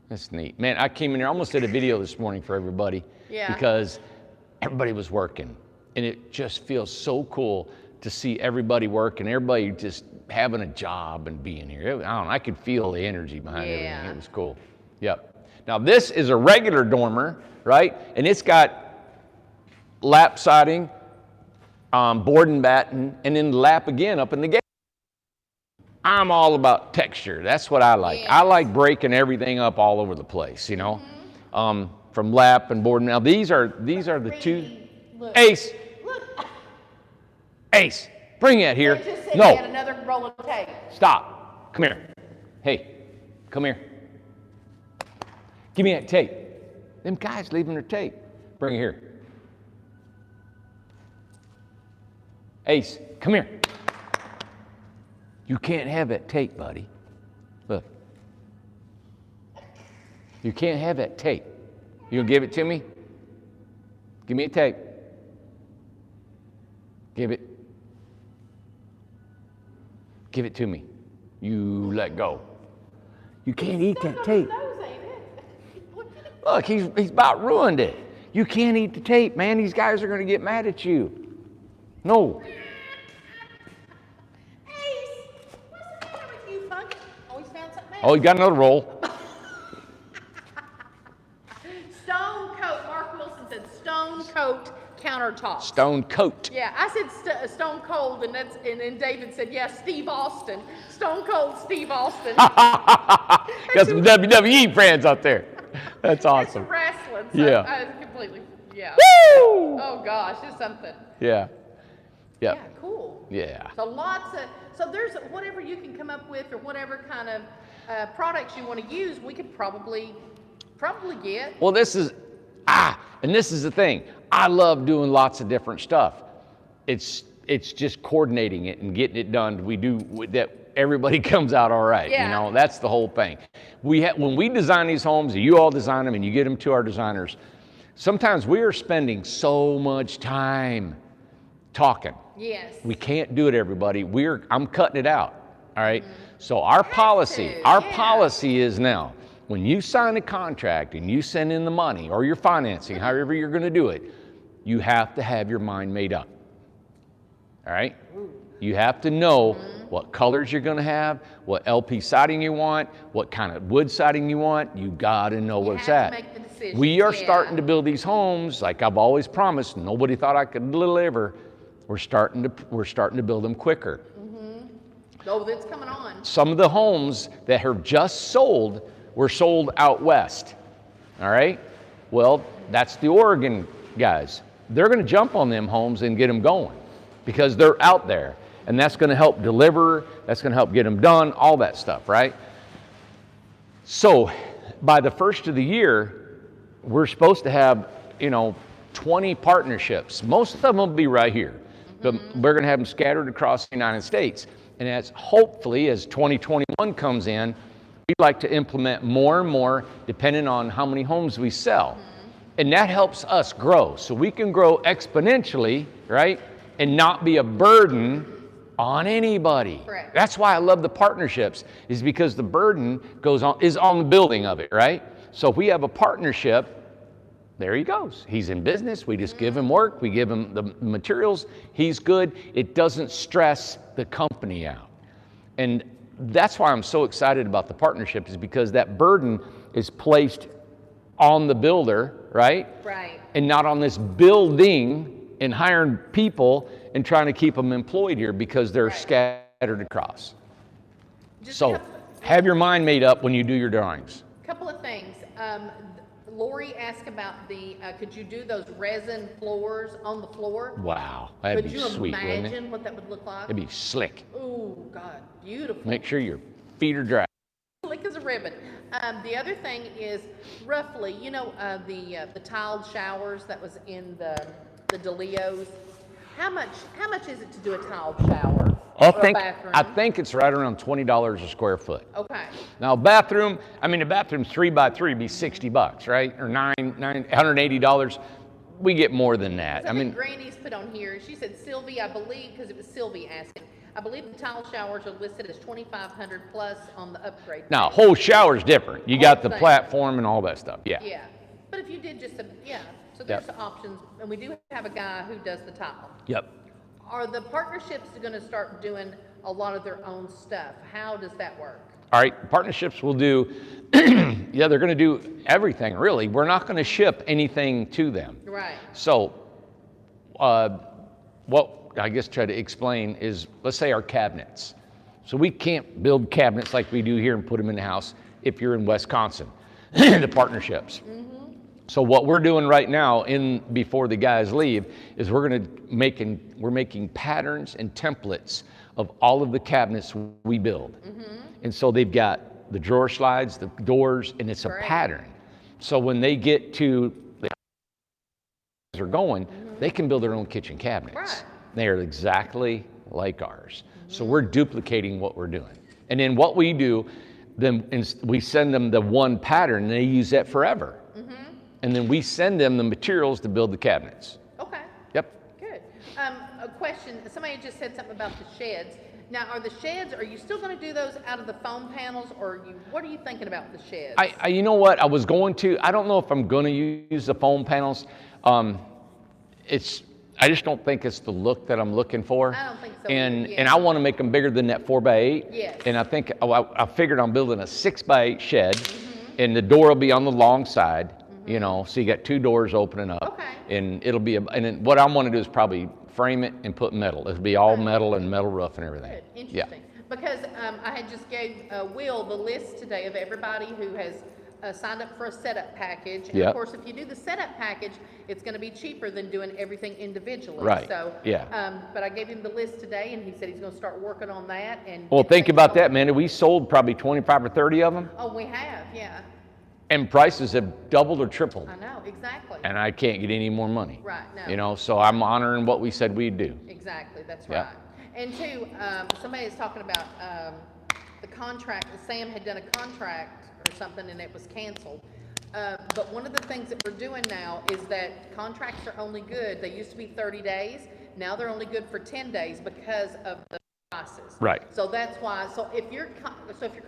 That's neat. Man, I came in here, I almost did a video this morning for everybody. Yeah. Because everybody was working. And it just feels so cool to see everybody work and everybody just having a job and being here. I don't know, I could feel the energy behind everything. It was cool. Yep. Now this is a regular dormer, right? And it's got lap siding, board and batten, and then lap again up in the gate. I'm all about texture. That's what I like. I like breaking everything up all over the place, you know, from lap and board. Now these are the two. Look. Ace, Look. Ace, bring it here. They just said No, we had another roll of tape. stop. Come here. Hey, come here. Give me that tape. Them guys leaving their tape. Bring it here. Ace, come here. You can't have that tape, buddy. Look. You can't have that tape. You gonna give it to me? Give me a tape. Give it. Give it to me. You let go. You can't eat that tape. Look, he's about ruined it. You can't eat the tape, man. These guys are going to get mad at you. No. Ace, what's the matter with you, Funky? Oh, he's found something else. Oh, you got another roll. Stone Coat. Mark Wilson said Stone Coat countertops. Stone Coat. Yeah, I said Stone Cold, and then David said, yeah, Steve Austin. Stone Cold Steve Austin. Got some WWE fans out there. That's awesome. It's wrestling. So Yeah. I was completely, yeah. Woo! Oh gosh, it's something. Yeah. Yep. Yeah, cool. Yeah. So there's whatever you can come up with, or whatever kind of products you want to use, we could probably get. Well, this is the thing. I love doing lots of different stuff. It's just coordinating it and getting it done. We do that. Everybody comes out all right. Yeah. You know, that's the whole thing. When we design these homes, you all design them and you get them to our designers, sometimes we are spending so much time talking. Yes. We can't do it, everybody. I'm cutting it out. All right. So our policy is now, when you sign a contract and you send in the money or you're financing, however you're going to do it, you have to have your mind made up. All right. You have to know what colors you're going to have, what LP siding you want, what kind of wood siding you want. You got to know where it's at. Make the decision. We are starting to build these homes like I've always promised. Nobody thought I could deliver. We're starting to build them quicker. Oh, that's coming on. Some of the homes that are just sold were sold out west. All right. Well, that's the Oregon guys. They're going to jump on them homes and get them going because they're out there. And that's going to help deliver, that's going to help get them done, all that stuff, right? So by the first of the year, we're supposed to have, 20 partnerships. Most of them will be right here, but we're going to have them scattered across the United States. And as hopefully as 2021 comes in, we'd like to implement more and more depending on how many homes we sell. And that helps us grow. So we can grow exponentially, right? And not be a burden on anybody. Correct. That's why I love the partnerships, is because the burden is on the building of it, right? So if we have a partnership, there he goes. He's in business. We just give him work. We give him the materials. He's good. It doesn't stress the company out. And that's why I'm so excited about the partnership, is because that burden is placed on the builder, right? Right. And not on this building and hiring people and trying to keep them employed here because they're scattered across. So have your mind made up when you do your drawings. Couple of things. Lori asked about could you do those resin floors on the floor? Wow, that'd be sweet, wouldn't it? Could you imagine what that would look like? It'd be slick. Oh, God, beautiful. Make sure your feet are dry. Slick as a ribbon. The other thing is roughly, the tiled showers that was in the DeLeos. How much is it to do a tiled shower? I think it's right around $20 a square foot. Okay. Now the bathroom's 3x3, it'd be $60, right? Or $180. We get more than that. I mean, Granny's put on here. She said, Sylvie, I believe, because it was Sylvie asking. I believe the tile showers are listed as $2,500 plus on the upgrade. Now, whole shower's different. You got the platform and all that stuff. Yeah. Yeah. But if you did just so there's the options, and we do have a guy who does the tile. Yep. Are the partnerships going to start doing a lot of their own stuff? How does that work? All right, partnerships will do, they're going to do everything, really. We're not going to ship anything to them. Right. So what I guess try to explain is, let's say our cabinets. So we can't build cabinets like we do here and put them in the house if you're in Wisconsin, the partnerships. So what we're doing right now, before the guys leave, is we're making patterns and templates of all of the cabinets we build. And so they've got the drawer slides, the doors, and it's a pattern. So when they get to are going, they can build their own kitchen cabinets. Right. They are exactly like ours. So we're duplicating what we're doing. And then what we do, then we send them the one pattern, and they use that forever. And then we send them the materials to build the cabinets. Okay. Yep. Good. A question. Somebody just said something about the sheds. Now, are you still going to do those out of the foam panels, or what are you thinking about the sheds? You know what? I don't know if I'm going to use the foam panels. I just don't think it's the look that I'm looking for. I don't think so. And I want to make them bigger than that 4x8. Yes. And I think I figured on building a 6x8 shed, and the door will be on the long side. So you got two doors opening up. Okay. And it'll be and then what I want to do is probably frame it and put metal. It'll be all metal and metal roof and everything. Good. Interesting. Because I had just gave Will the list today of everybody who has signed up for a setup package. And of course, if you do the setup package, it's going to be cheaper than doing everything individually. Right. So, but I gave him the list today, and he said he's going to start working on that. And well, think about that, man. We sold probably 25 or 30 of them. Oh, we have, yeah. And prices have doubled or tripled. I know, exactly. And I can't get any more money. Right, no. So I'm honoring what we said we'd do. Exactly, that's right. And two, somebody is talking about the contract. Sam had done a contract or something and it was canceled. But one of the things that we're doing now is that contracts are only good. They used to be 30 days. Now they're only good for 10 days because of the prices. Right. So that's why. So if your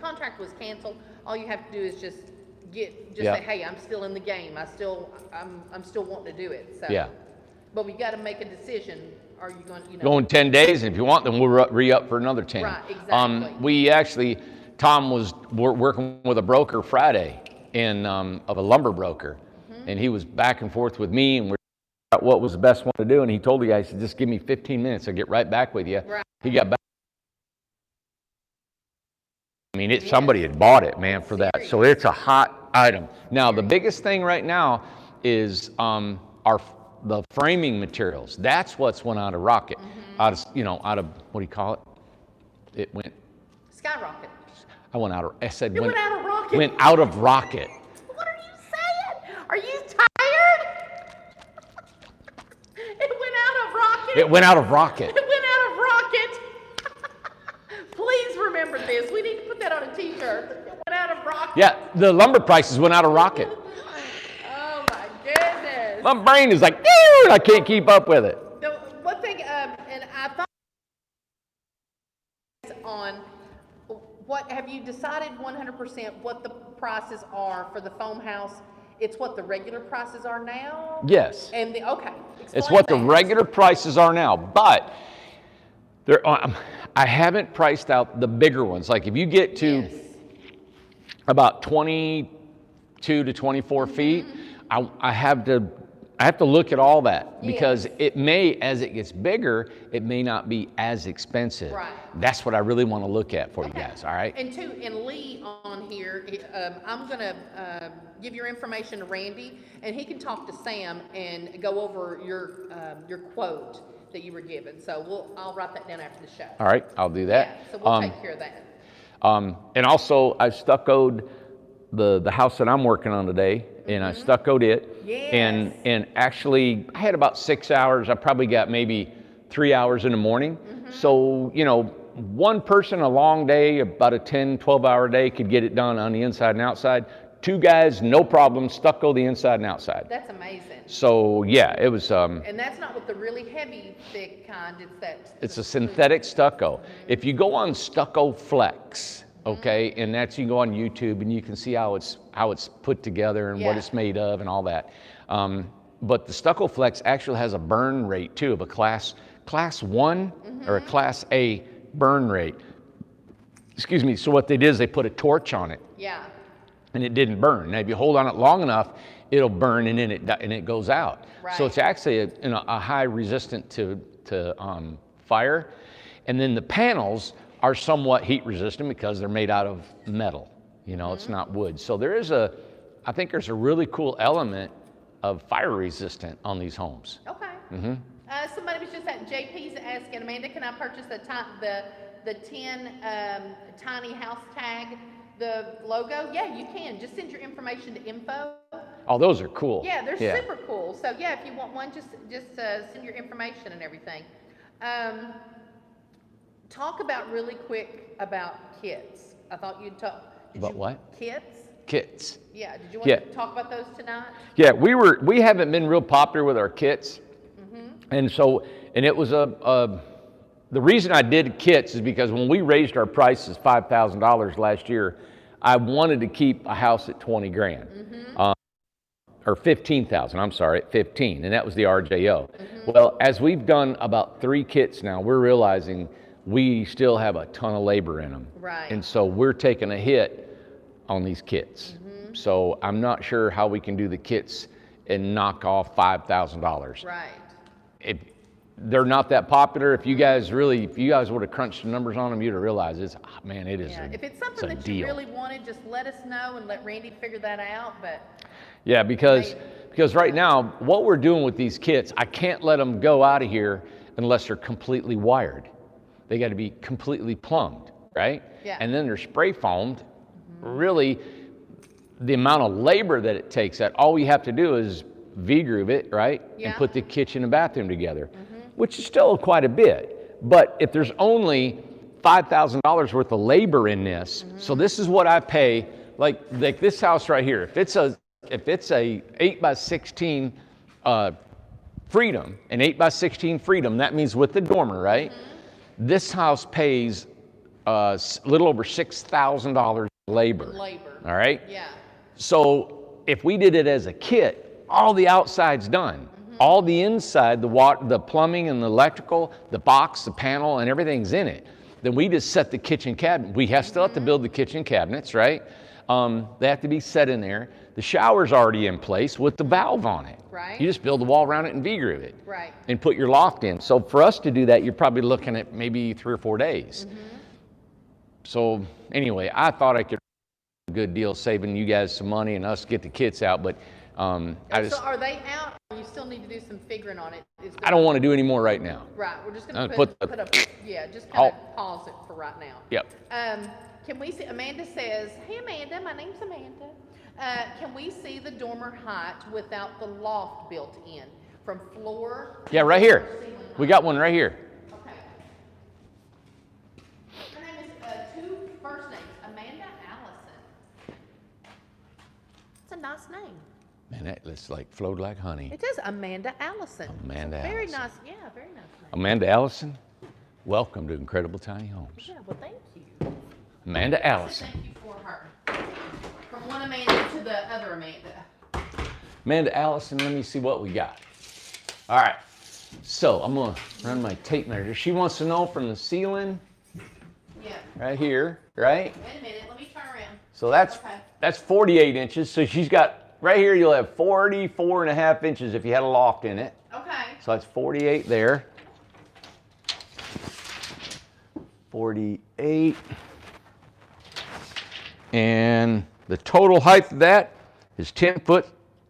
contract was canceled, all you have to do is just say, hey, I'm still in the game. I'm still wanting to do it. So but we got to make a decision. Are you going going 10 days? And if you want, then we'll re-up for another 10. Right, exactly. We actually, Tom was working with a broker Friday of a lumber broker, and he was back and forth with me, and we're about what was the best one to do. And he told the guy, he said, just give me 15 minutes. I'll get right back with you. Right. He got back. I mean, somebody had bought it, man, for that. So it's a hot item. Now, the biggest thing right now is the framing materials. That's what's went out of rocket. Out of, out of, what do you call it? It went. Skyrocket. I said It went out of rocket. Went out of rocket. What are you saying? Are you tired? It went out of rocket. It went out of rocket. It went out of rocket. Please remember this. We need to put that on a t-shirt. It went out of rocket. Yeah, the lumber prices went out of rocket. Oh my goodness. My brain is like, dude, I can't keep up with it. The one thing, and I thought on what have you decided 100% what the prices are for the foam house? It's what the regular prices are now? Yes. And okay. It's what the regular prices are now, but I haven't priced out the bigger ones. Like if you get to about 22 to 24 feet, I have to look at all that because it may, as it gets bigger, it may not be as expensive. Right. That's what I really want to look at for you guys, all right? And Lee on here, I'm going to give your information to Randy, and he can talk to Sam and go over your quote that you were given. So I'll write that down after the show. All right, I'll do that. Yeah, so we'll take care of that. And also, I stuccoed the house that I'm working on today, and I stuccoed it. Yes. And actually, I had about 6 hours. I probably got maybe 3 hours in the morning. So, one person, a long day, about a 10, 12-hour day, could get it done on the inside and outside. 2 guys, no problem, stucco the inside and outside. That's amazing. So, yeah, it was... and that's not with the really heavy, thick kind. It's a synthetic stucco. If you go on Stucco Flex, okay, and that's, you can go on YouTube and you can see how it's put together and what it's made of and all that. But the Stucco Flex actually has a burn rate too of a class 1 or a class A burn rate. Excuse me. So what they did is they put a torch on it. Yeah. And it didn't burn. Now if you hold on it long enough, it'll burn and then it goes out. Right. So it's actually a high resistant to fire. And then the panels are somewhat heat resistant because they're made out of metal. It's not wood. So I think there's a really cool element of fire resistant on these homes. Okay. Somebody was just at JP's asking, Amanda, can I purchase the 10 tiny house tag, the logo? Yeah, you can. Just send your information to info. Oh, those are cool. Yeah, they're super cool. So yeah, if you want one, just send your information and everything. Talk about really quick about kits. I thought you'd talk. About what? Kits? Kits. Yeah. Did you want to talk about those tonight? Yeah, we haven't been real popular with our kits. And so, and it was the reason I did kits is because when we raised our prices $5,000 last year, I wanted to keep a house at 20 grand. Or 15,000, I'm sorry, at 15, and that was the RJO. Well, as we've done about 3 kits now, we're realizing we still have a ton of labor in them. Right. And so we're taking a hit on these kits. So I'm not sure how we can do the kits and knock off $5,000. Right. They're not that popular. If you guys would have crunched the numbers on them, you'd have realized it is if it's something that you really wanted, just let us know and let Randy figure that out. But yeah, because right now, what we're doing with these kits, I can't let them go out of here unless they're completely wired. They got to be completely plumbed, right? Yeah. And then they're spray foamed. Really, the amount of labor that it takes, that all we have to do is V-groove it, right? Yeah. And put the kitchen and bathroom together, which is still quite a bit. But if there's only $5,000 worth of labor in this, so this is what I pay, like this house right here. If it's a 8x16 Freedom, an 8x16 Freedom, that means with the dormer, right? This house pays a little over $6,000 labor. All right? Yeah. So if we did it as a kit, all the outside's done. All the inside, the water, the plumbing and the electrical, the box, the panel, and everything's in it. Then we just set the kitchen cabinet. We still have to build the kitchen cabinets, right? They have to be set in there. The shower's already in place with the valve on it. Right. You just build the wall around it and V-groove it. Right. And put your loft in. So for us to do that, you're probably looking at maybe 3 or 4 days. So anyway, I thought I could do a good deal saving you guys some money and us get the kits out, but so are they out you still need to do some figuring on it. I don't want to do any more right now. Right, we're just going to Put put a, yeah, just kind of pause it for right now. Yep. Can we see, Amanda says, hey Amanda, my name's Amanda. Can we see the dormer height without the loft built in? From floor? Yeah, right here. We got one right here. Okay. Her name is, two first names, Amanda Allison. It's a nice name. Man, that looks like flowed like honey. It does, Amanda Allison. Amanda Very Allison. nice, yeah, very nice name. Amanda Allison, welcome to Incredible Tiny Homes. Yeah, well, thank you. Amanda Allison. Thank you for her. From one Amanda to the other Amanda. Amanda Allison, let me see what we got. All right, so I'm gonna run my tape measure. She wants to know from the ceiling, Yeah. right here, right? Wait a minute, let me turn around. So that's 48 inches. So she's got, right here you'll have 44.5 inches if you had a loft in it. Okay. So that's 48 there. 48. And the total height of that is 10 foot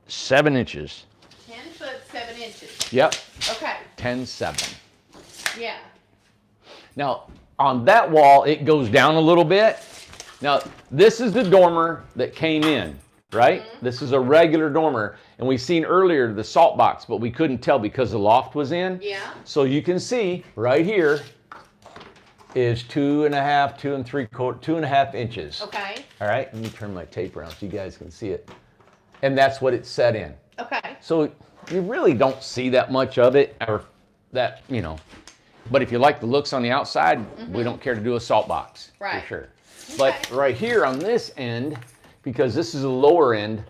7 inches. 10 foot 7 inches. Yep, Okay. 10-7. Yeah. Now, on that wall, it goes down a little bit. Now, this is the dormer that came in, right? Mm-hmm. This is a regular dormer. And we seen earlier the salt box, but we couldn't tell because the loft was in. Yeah. So you can see right here is 2.5, 2.75 inches. Okay. All right, let me turn my tape around so you guys can see it. And that's what it's set in. Okay. So you really don't see that much of it, or that, you know. But if you like the looks on the outside, we don't care to do a salt box, right. for sure. Okay. But right here on this end, because this is the lower end,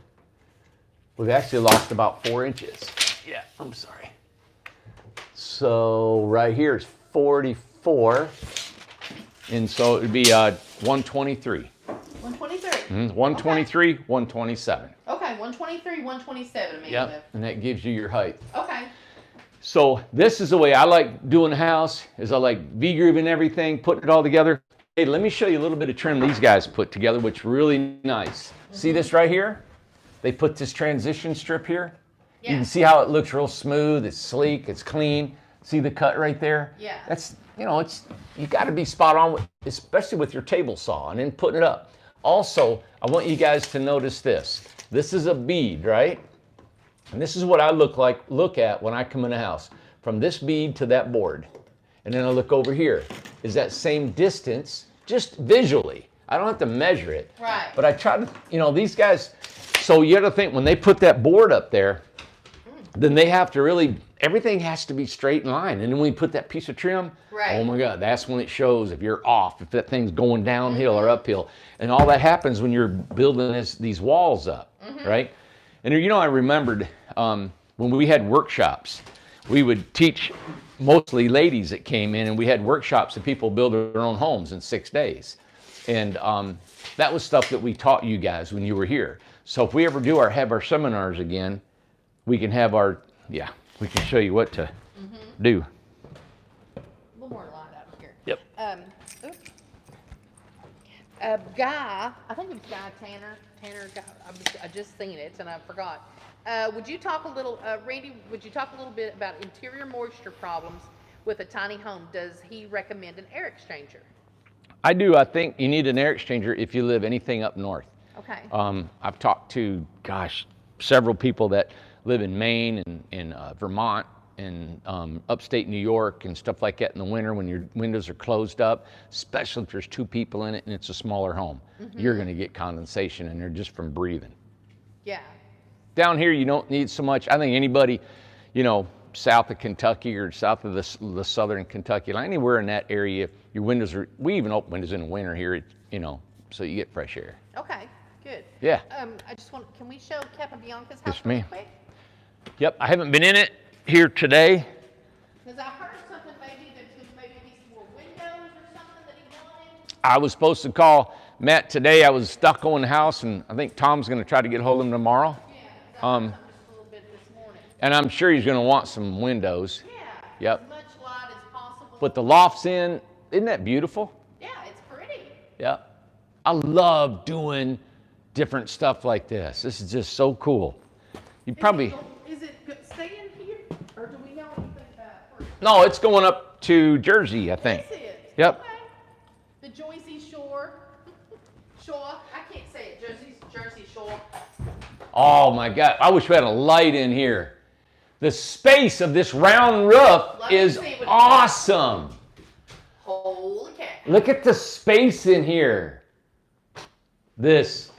we've actually lost about 4 inches. Yeah, I'm sorry. So right here is 44, and so it would be 123. 123. 123, okay. 127. Okay, 123, 127, Amanda. Yep, and that gives you your height. Okay. So this is the way I like doing the house, is I like V-grooving everything, putting it all together. Hey, let me show you a little bit of trim these guys put together, which is really nice. See this right here? They put this transition strip here. Yeah. You can see how it looks real smooth, it's sleek, it's clean. See the cut right there? Yeah. That's, you know, you got to be spot on, especially with your table saw and then putting it up. Also, I want you guys to notice this. This is a bead, right? And this is what I look at when I come in the house. From this bead to that board. And then I look over here. Is that same distance, just visually. I don't have to measure it. Right. But I try to, you know, these guys, so you got to think when they put that board up there, then they have to really, everything has to be straight in line. And then when you put that piece of trim, right. Oh my God, that's when it shows if you're off, if that thing's going downhill or uphill. And all that happens when you're building these walls up, right? And you know, I remembered when we had workshops, we would teach mostly ladies that came in, and we had workshops that people build their own homes in 6 days. And that was stuff that we taught you guys when you were here. So if we ever have our seminars again, we can have we can show you what to do. A little more light out here. Yep. Guy, I think it's Guy Tanner. I just seen it and I forgot. Would you talk a little, Randy, would you talk a little bit about interior moisture problems with a tiny home? Does he recommend an air exchanger? I do. I think you need an air exchanger if you live anything up north. Okay. I've talked to, several people that live in Maine and Vermont and upstate New York and stuff like that in the winter when your windows are closed up, especially if there's 2 people in it and it's a smaller home. You're going to get condensation in there just from breathing. Yeah. Down here, you don't need so much. I think anybody, you know, south of Kentucky or south of the southern Kentucky, anywhere in that area, your windows are, we even open windows in the winter here, you know, so you get fresh air. Okay, good. Yeah. I just want, can we show Capabianca's house Yes, really ma'am. quick? Yep, I haven't been in it here today. Because I heard something maybe there's going to maybe be some more windows or something that he wanted. I was supposed to call Matt today. I was stuck on the house, and I think Tom's going to try to get hold of him tomorrow. Yeah, just a little bit this morning. And I'm sure he's going to want some windows. Yeah, Yep. as much light as possible. But the loft's in. Isn't that beautiful? Yeah, it's pretty. Yep. I love doing different stuff like this. This is just so cool. You probably... Is it No, it's going up to Jersey, I think. Is it? Yep. Okay. The Jersey Shore. Shore. I can't say it. Jersey Shore. Oh my God, I wish we had a light in here. The space of this round roof is awesome. Holy cow. Look at the space in here. This,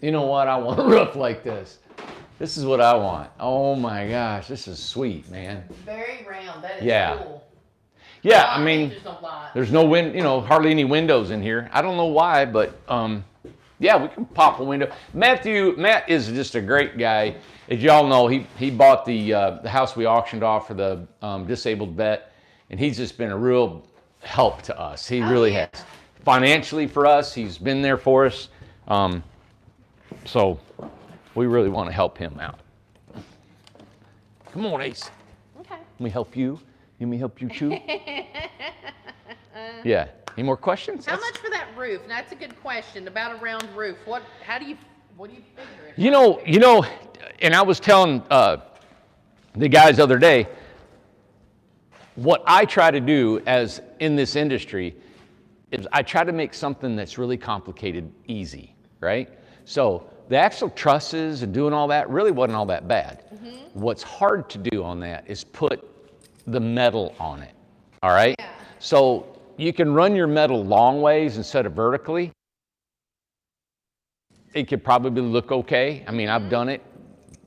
you know what? I want a roof like this. This is what I want. Oh my gosh, this is sweet, man. Very round. That is cool. Yeah, I mean, there's no hardly any windows in here. I don't know why, but yeah, we can pop a window. Matt is just a great guy. As y'all know, he bought the house we auctioned off for the disabled vet, and he's just been a real help to us. He really has. Financially for us, he's been there for us. So we really want to help him out. Come on, Ace. Okay. Let me help you. Let me help you too. Yeah. Any more questions? How much for that roof? Now, that's a good question about a round roof. What do you figure? You know, and I was telling the guys the other day, what I try to do as in this industry is I try to make something that's really complicated easy, right? So the actual trusses and doing all that really wasn't all that bad. Mm-hmm. What's hard to do on that is put the metal on it, all right? Yeah. So you can run your metal long ways instead of vertically. It could probably look okay. I mean, I've done it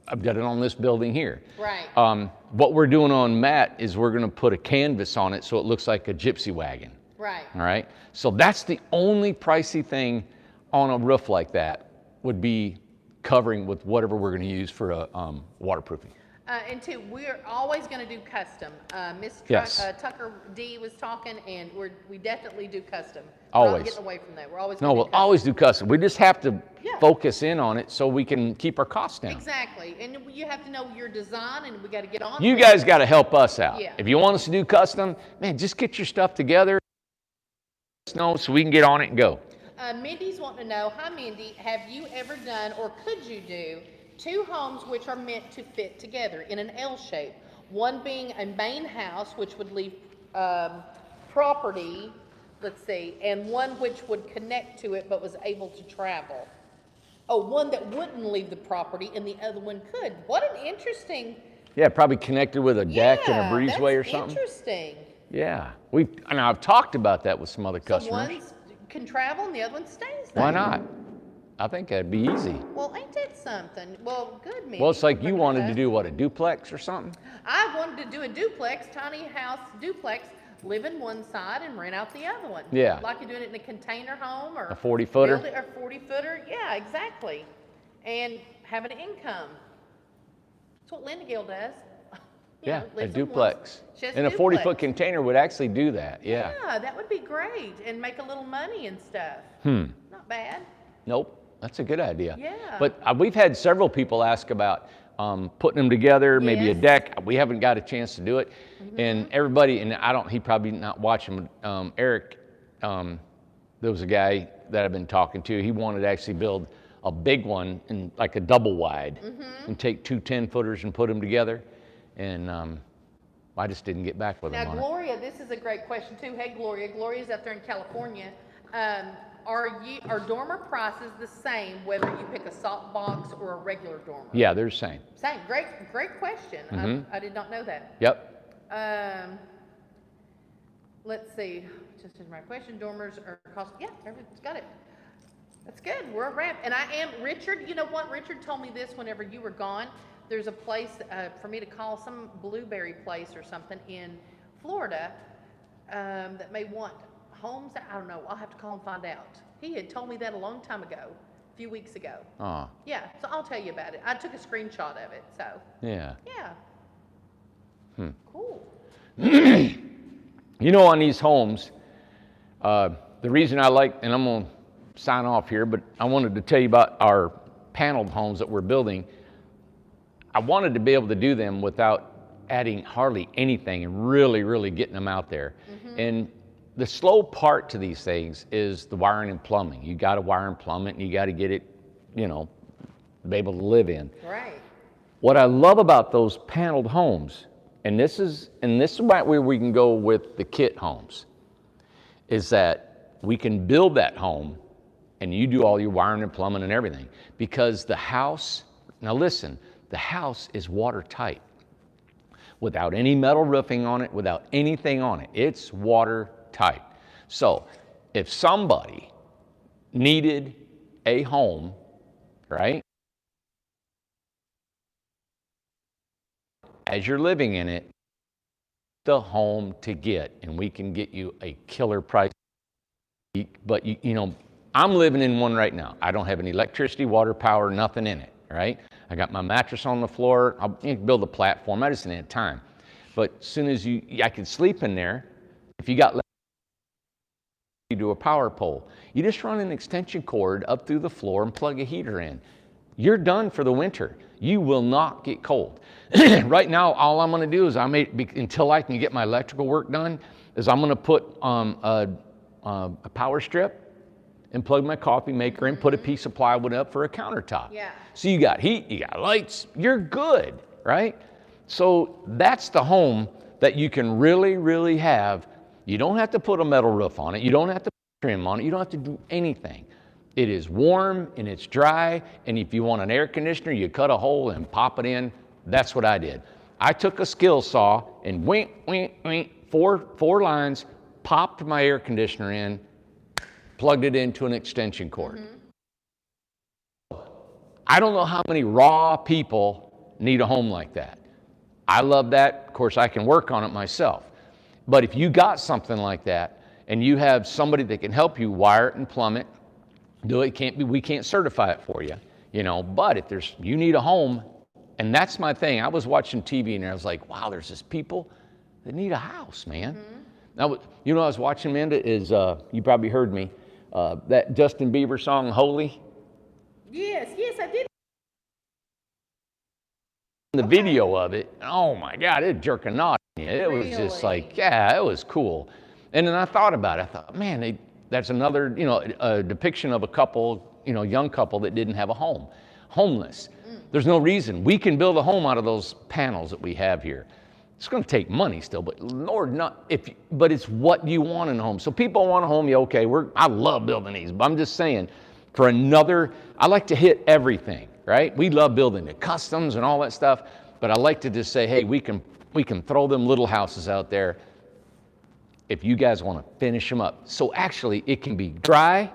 on this building here. Right. What we're doing on Matt is we're gonna put a canvas on it so it looks like a gypsy wagon. Right. All right. So that's the only pricey thing on a roof like that would be covering with whatever we're gonna use for waterproofing. And two, we're always going to do custom. Miss Tucker D was talking, and we definitely do custom. Always. We're not getting away from that. We're always we'll always do custom. We just have to focus in on it so we can keep our costs down. Exactly. And you have to know your design, and we got to get on. You guys got to help us out. Yeah. If you want us to do custom, man, just get your stuff together. Let us know so we can get on it and go. Mindy's wanting to know, hi Mindy, have you ever done or could you do 2 homes which are meant to fit together in an L shape? One being a main house, which would leave property, let's see, and one which would connect to it but was able to travel. Oh, one that wouldn't leave the property and the other one could. What an interesting. Yeah, probably connected with a deck and a breezeway or something. Interesting. Yeah, I've talked about that with some other customers. One can travel and the other one stays there. Why not? I think that'd be easy. Well, ain't that something? Well, good, Mindy. Well, it's like you wanted to do, what, a duplex or something? I wanted to do a duplex, tiny house duplex, live in one side and rent out the other one. Yeah. Like you're doing it in a container home or a 40-footer? Or 40-footer. Yeah, exactly. And have an income. That's what Linda Gill does. Yeah, a duplex. And a 40-foot container would actually do that, yeah. Yeah, that would be great and make a little money and stuff. Not bad. Nope. That's a good idea. Yeah. But we've had several people ask about putting them together, maybe a deck. We haven't got a chance to do it. Mm-hmm. And everybody, and he probably not watching, Eric, there was a guy that I've been talking to. He wanted to actually build a big one, in like a double wide, and take 2 10-footers and put them together. And I just didn't get back with him on it. Now, Gloria, this is a great question too. Hey, Gloria. Gloria's out there in California. Are dormer prices the same whether you pick a salt box or a regular dormer? Yeah, they're the same. Same. Great question. I did not know that. Yep. Let's see. Just in my question, dormers are cost. Yeah, everything's got it. That's good. We're a wrap. And I am Richard. You know what? Richard told me this whenever you were gone. There's a place for me to call, some blueberry place or something in Florida that may want homes. I don't know. I'll have to call and find out. He had told me that a long time ago, a few weeks ago. Oh. Yeah, so I'll tell you about it. I took a screenshot of it, so. Yeah. Yeah. Cool. You know, on these homes, the reason I like, and I'm going to sign off here, but I wanted to tell you about our paneled homes that we're building. I wanted to be able to do them without adding hardly anything and really getting them out there. Mm-hmm. And the slow part to these things is the wiring and plumbing. You got to wire and plumb it, and you got to get it, be able to live in. Right. What I love about those paneled homes and this is about where we can go with the kit homes, is that we can build that home and you do all your wiring and plumbing and everything, because the house, now listen, the house is watertight. Without any metal roofing on it, without anything on it, it's watertight. So if somebody needed a home, right, as you're living in it, the home to get, and we can get you a killer price. But you know, I'm living in one right now. I don't have any electricity, water, power, nothing in it, right? I got my mattress on the floor. I'll build a platform. I just didn't have time. But as soon as I could sleep in there. If you got, you do a power pole. You just run an extension cord up through the floor and plug a heater in. You're done for the winter. You will not get cold. Right now, all I'm going to do is until I can get my electrical work done, is I'm going to put a power strip and plug my coffee maker in, put a piece of plywood up for a countertop. Yeah. So you got heat, you got lights, you're good, right? So that's the home that you can really, really have. You don't have to put a metal roof on it. You don't have to put trim on it. You don't have to do anything. It is warm and it's dry, and if you want an air conditioner, you cut a hole and pop it in. That's what I did. I took a skill saw and four lines, popped my air conditioner in, plugged it into an extension cord. I don't know how many raw people need a home like that. I love that. Of course, I can work on it myself. But if you got something like that and you have somebody that can help you wire it and plumb it, we can't certify it for you, you know, but if you need a home, and that's my thing. I was watching TV and I was like, wow, there's just people that need a house, man. Now, you know, I was watching, Amanda, you probably heard me, that Justin Bieber song, Holy. Yes, I did. The video of it, oh my God, it jerking out. It was just like, yeah, it was cool. And then I thought about it. I thought, man, that's another, you know, a depiction of a couple, you know, young couple that didn't have a home, homeless. There's no reason. We can build a home out of those panels that we have here. It's going to take money still, but Lord, but it's what you want in a home. So people want a home, yeah, okay, I love building these, but I'm just saying, I like to hit everything, right? We love building the customs and all that stuff, but I like to just say, hey, we can throw them little houses out there if you guys want to finish them up. So actually, it can be dry,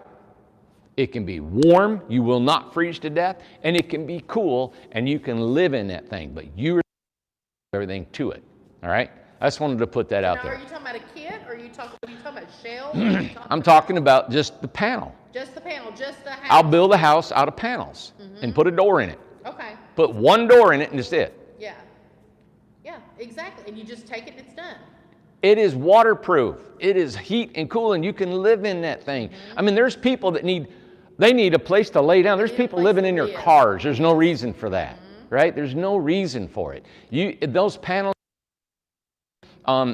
it can be warm, you will not freeze to death, and it can be cool, and you can live in that thing, but you everything to it, all right? I just wanted to put that out there. Are you talking about a kit, or are you talking about shells? I'm talking about just the panel. Just the panel, just the house. I'll build a house out of panels and put a door in it. Okay. Put one door in it and that's it. Yeah. Yeah, exactly. And you just take it and it's done. It is waterproof. It is heat and cool, and you can live in that thing. I mean, there's people that need a place to lay down. There's people living in their cars. There's no reason for that, right? There's no reason for it. Those panels,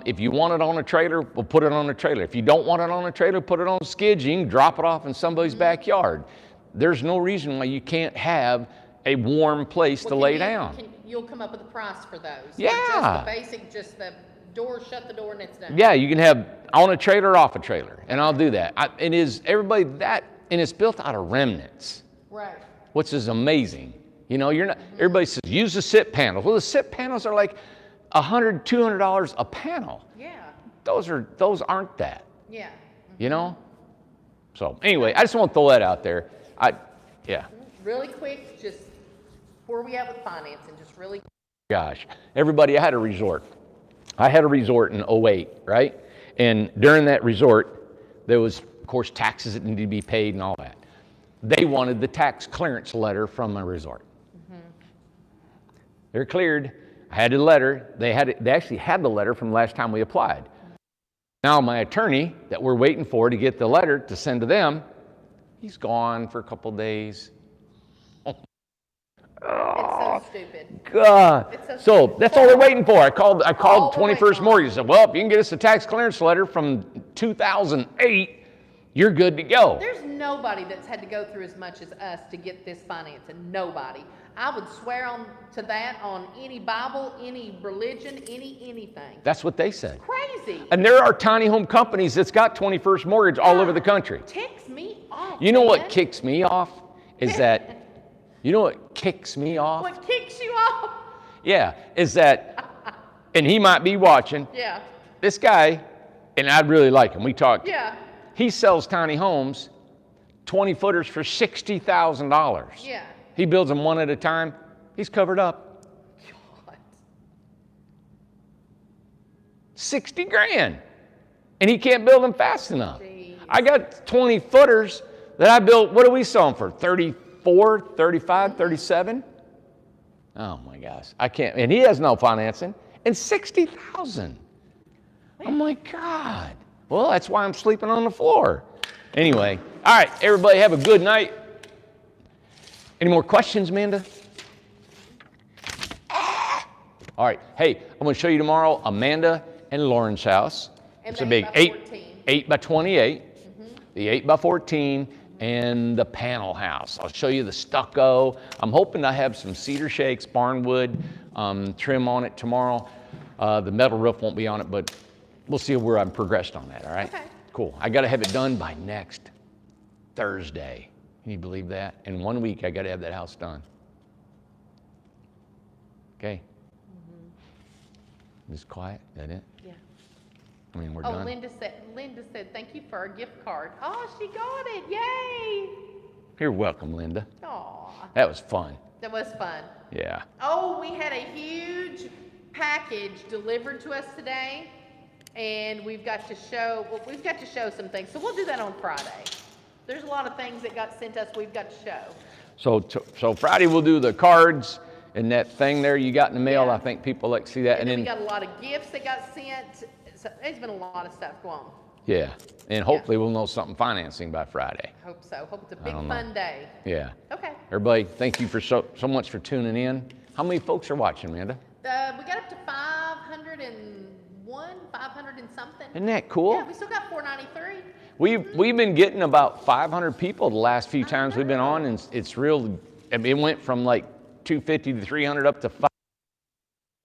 if you want it on a trailer, we'll put it on a trailer. If you don't want it on a trailer, put it on skids. You can drop it off in somebody's backyard. There's no reason why you can't have a warm place to lay down. You'll come up with a price for those. Yeah. Just the basic, just the door, shut the door, and it's done. Yeah, you can have on a trailer, off a trailer, and I'll do that. And it's built out of remnants. Right. Which is amazing. You know, everybody says, use the SIP panels. Well, the SIP panels are like $100, $200 a panel. Yeah. Those aren't that. Yeah. You know? So anyway, I just want to throw that out there. Yeah. Really quick, just where we at with financing, just really. Gosh, everybody, I had a resort in 08, right? And during that resort, there was, of course, taxes that needed to be paid and all that. They wanted the tax clearance letter from my resort. They're cleared. I had a letter. They actually had the letter from the last time we applied. Now my attorney that we're waiting for to get the letter to send to them, he's gone for a couple days. It's so stupid. God. So that's all they're waiting for. I called 21st Mortgage and said, well, if you can get us a tax clearance letter from 2008, you're good to go. There's nobody that's had to go through as much as us to get this financing. Nobody. I would swear to that on any Bible, any religion, anything. That's what they said. Crazy. And there are tiny home companies that's got 21st mortgage all over the country. Ticks me off. You know man. what kicks me off is that, you know what kicks me off? What kicks you off? Yeah, is that, and he might be watching. Yeah. This guy, and I'd really like him. We talked. Yeah. He sells tiny homes, 20 footers for $60,000. Yeah. He builds them one at a time. He's covered up. God. 60 grand. And he can't build them fast enough. Jeez. I got 20 footers that I built. What do we sell them for? 34, 35, 37? Oh my gosh. I can't. And he has no financing. And 60,000. Oh my God. Well, that's why I'm sleeping on the floor. Anyway. All right. Everybody have a good night. Any more questions, Amanda? All right. Hey, I'm going to show you tomorrow Amanda and Lauren's house. And it's a big 8 by 28, the 8 by 14, and the panel house. I'll show you the stucco. I'm hoping to have some cedar shakes, barnwood trim on it tomorrow. The metal roof won't be on it, but we'll see where I'm progressed on that, all right? Okay. Cool. I got to have it done by next Thursday. Can you believe that? In 1 week, I got to have that house done. Okay. Just quiet. Is that it? Yeah. I mean, we're Oh, done. Linda said, thank you for our gift card. Oh, she got it. Yay. You're welcome, Linda. Aw. That was fun. That was fun. Yeah. Oh, we had a huge package delivered to us today, and we've got to show some things. So we'll do that on Friday. There's a lot of things that got sent us we've got to show. So Friday we'll do the cards and that thing there you got in the mail. Yeah. I think people like to see that. And then we got a lot of gifts that got sent. So there's been a lot of stuff going on. Yeah. And hopefully we'll know something financing by Friday. Hope so. Hope it's a big don't know. fun day. Yeah. Okay. Everybody, thank you for so much for tuning in. How many folks are watching, Amanda? We got up to 501, 500 and something. Isn't that cool? Yeah, we still got 493. We've been getting about 500 people the last few times we've been on, and it's real. I mean, it went from like 250 to 300 up to 5.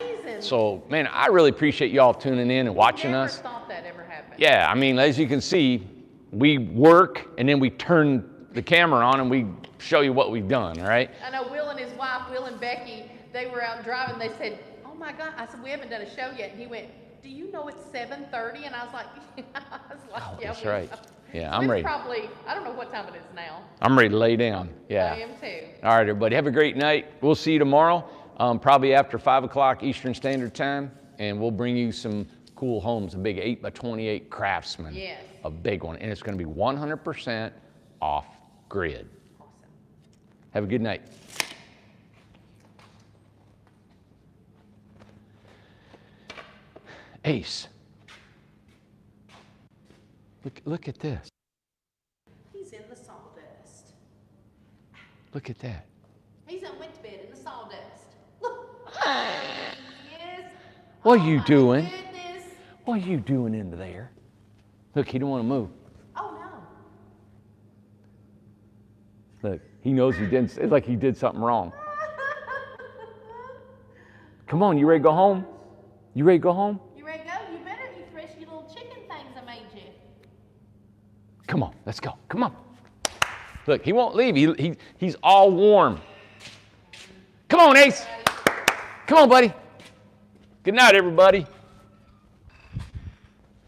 Amazing. So, man, I really appreciate y'all tuning in and watching Never us. thought that ever happened. Yeah, I mean, as you can see, we work and then we turn the camera on and we show you what we've done, all right? I know Will and his wife, Will and Becky, they were out driving. They said, oh my God. I said, we haven't done a show yet. And he went, do you know it's 7:30? And I was like, Oh, yeah, that's we right. know." Yeah, So I'm it's ready. probably, I don't know what time it is now. I'm ready to lay down. Yeah. I am too. All right, everybody, have a great night. We'll see you tomorrow, probably after 5 o'clock Eastern Standard Time, and we'll bring you some cool homes, a big 8 by 28 Craftsman. Yes. A big one, and it's going to be 100% off grid. Awesome. Have a good night. Ace. Look at this. He's in the sawdust. Look at that. He's went to bed in the sawdust. Look. Yes. What are you my doing? Goodness. What are you doing into there? Look, he don't want to move. Oh no. Look, he knows he didn't. It's like he did something wrong. Come on, you ready to go home? You ready to go home? You ready to go? You better eat fresh your little chicken things I made you. Come on, let's go. Come on. Look, he won't leave. He's all warm. Come on, Ace. Come on, buddy. Good night, everybody.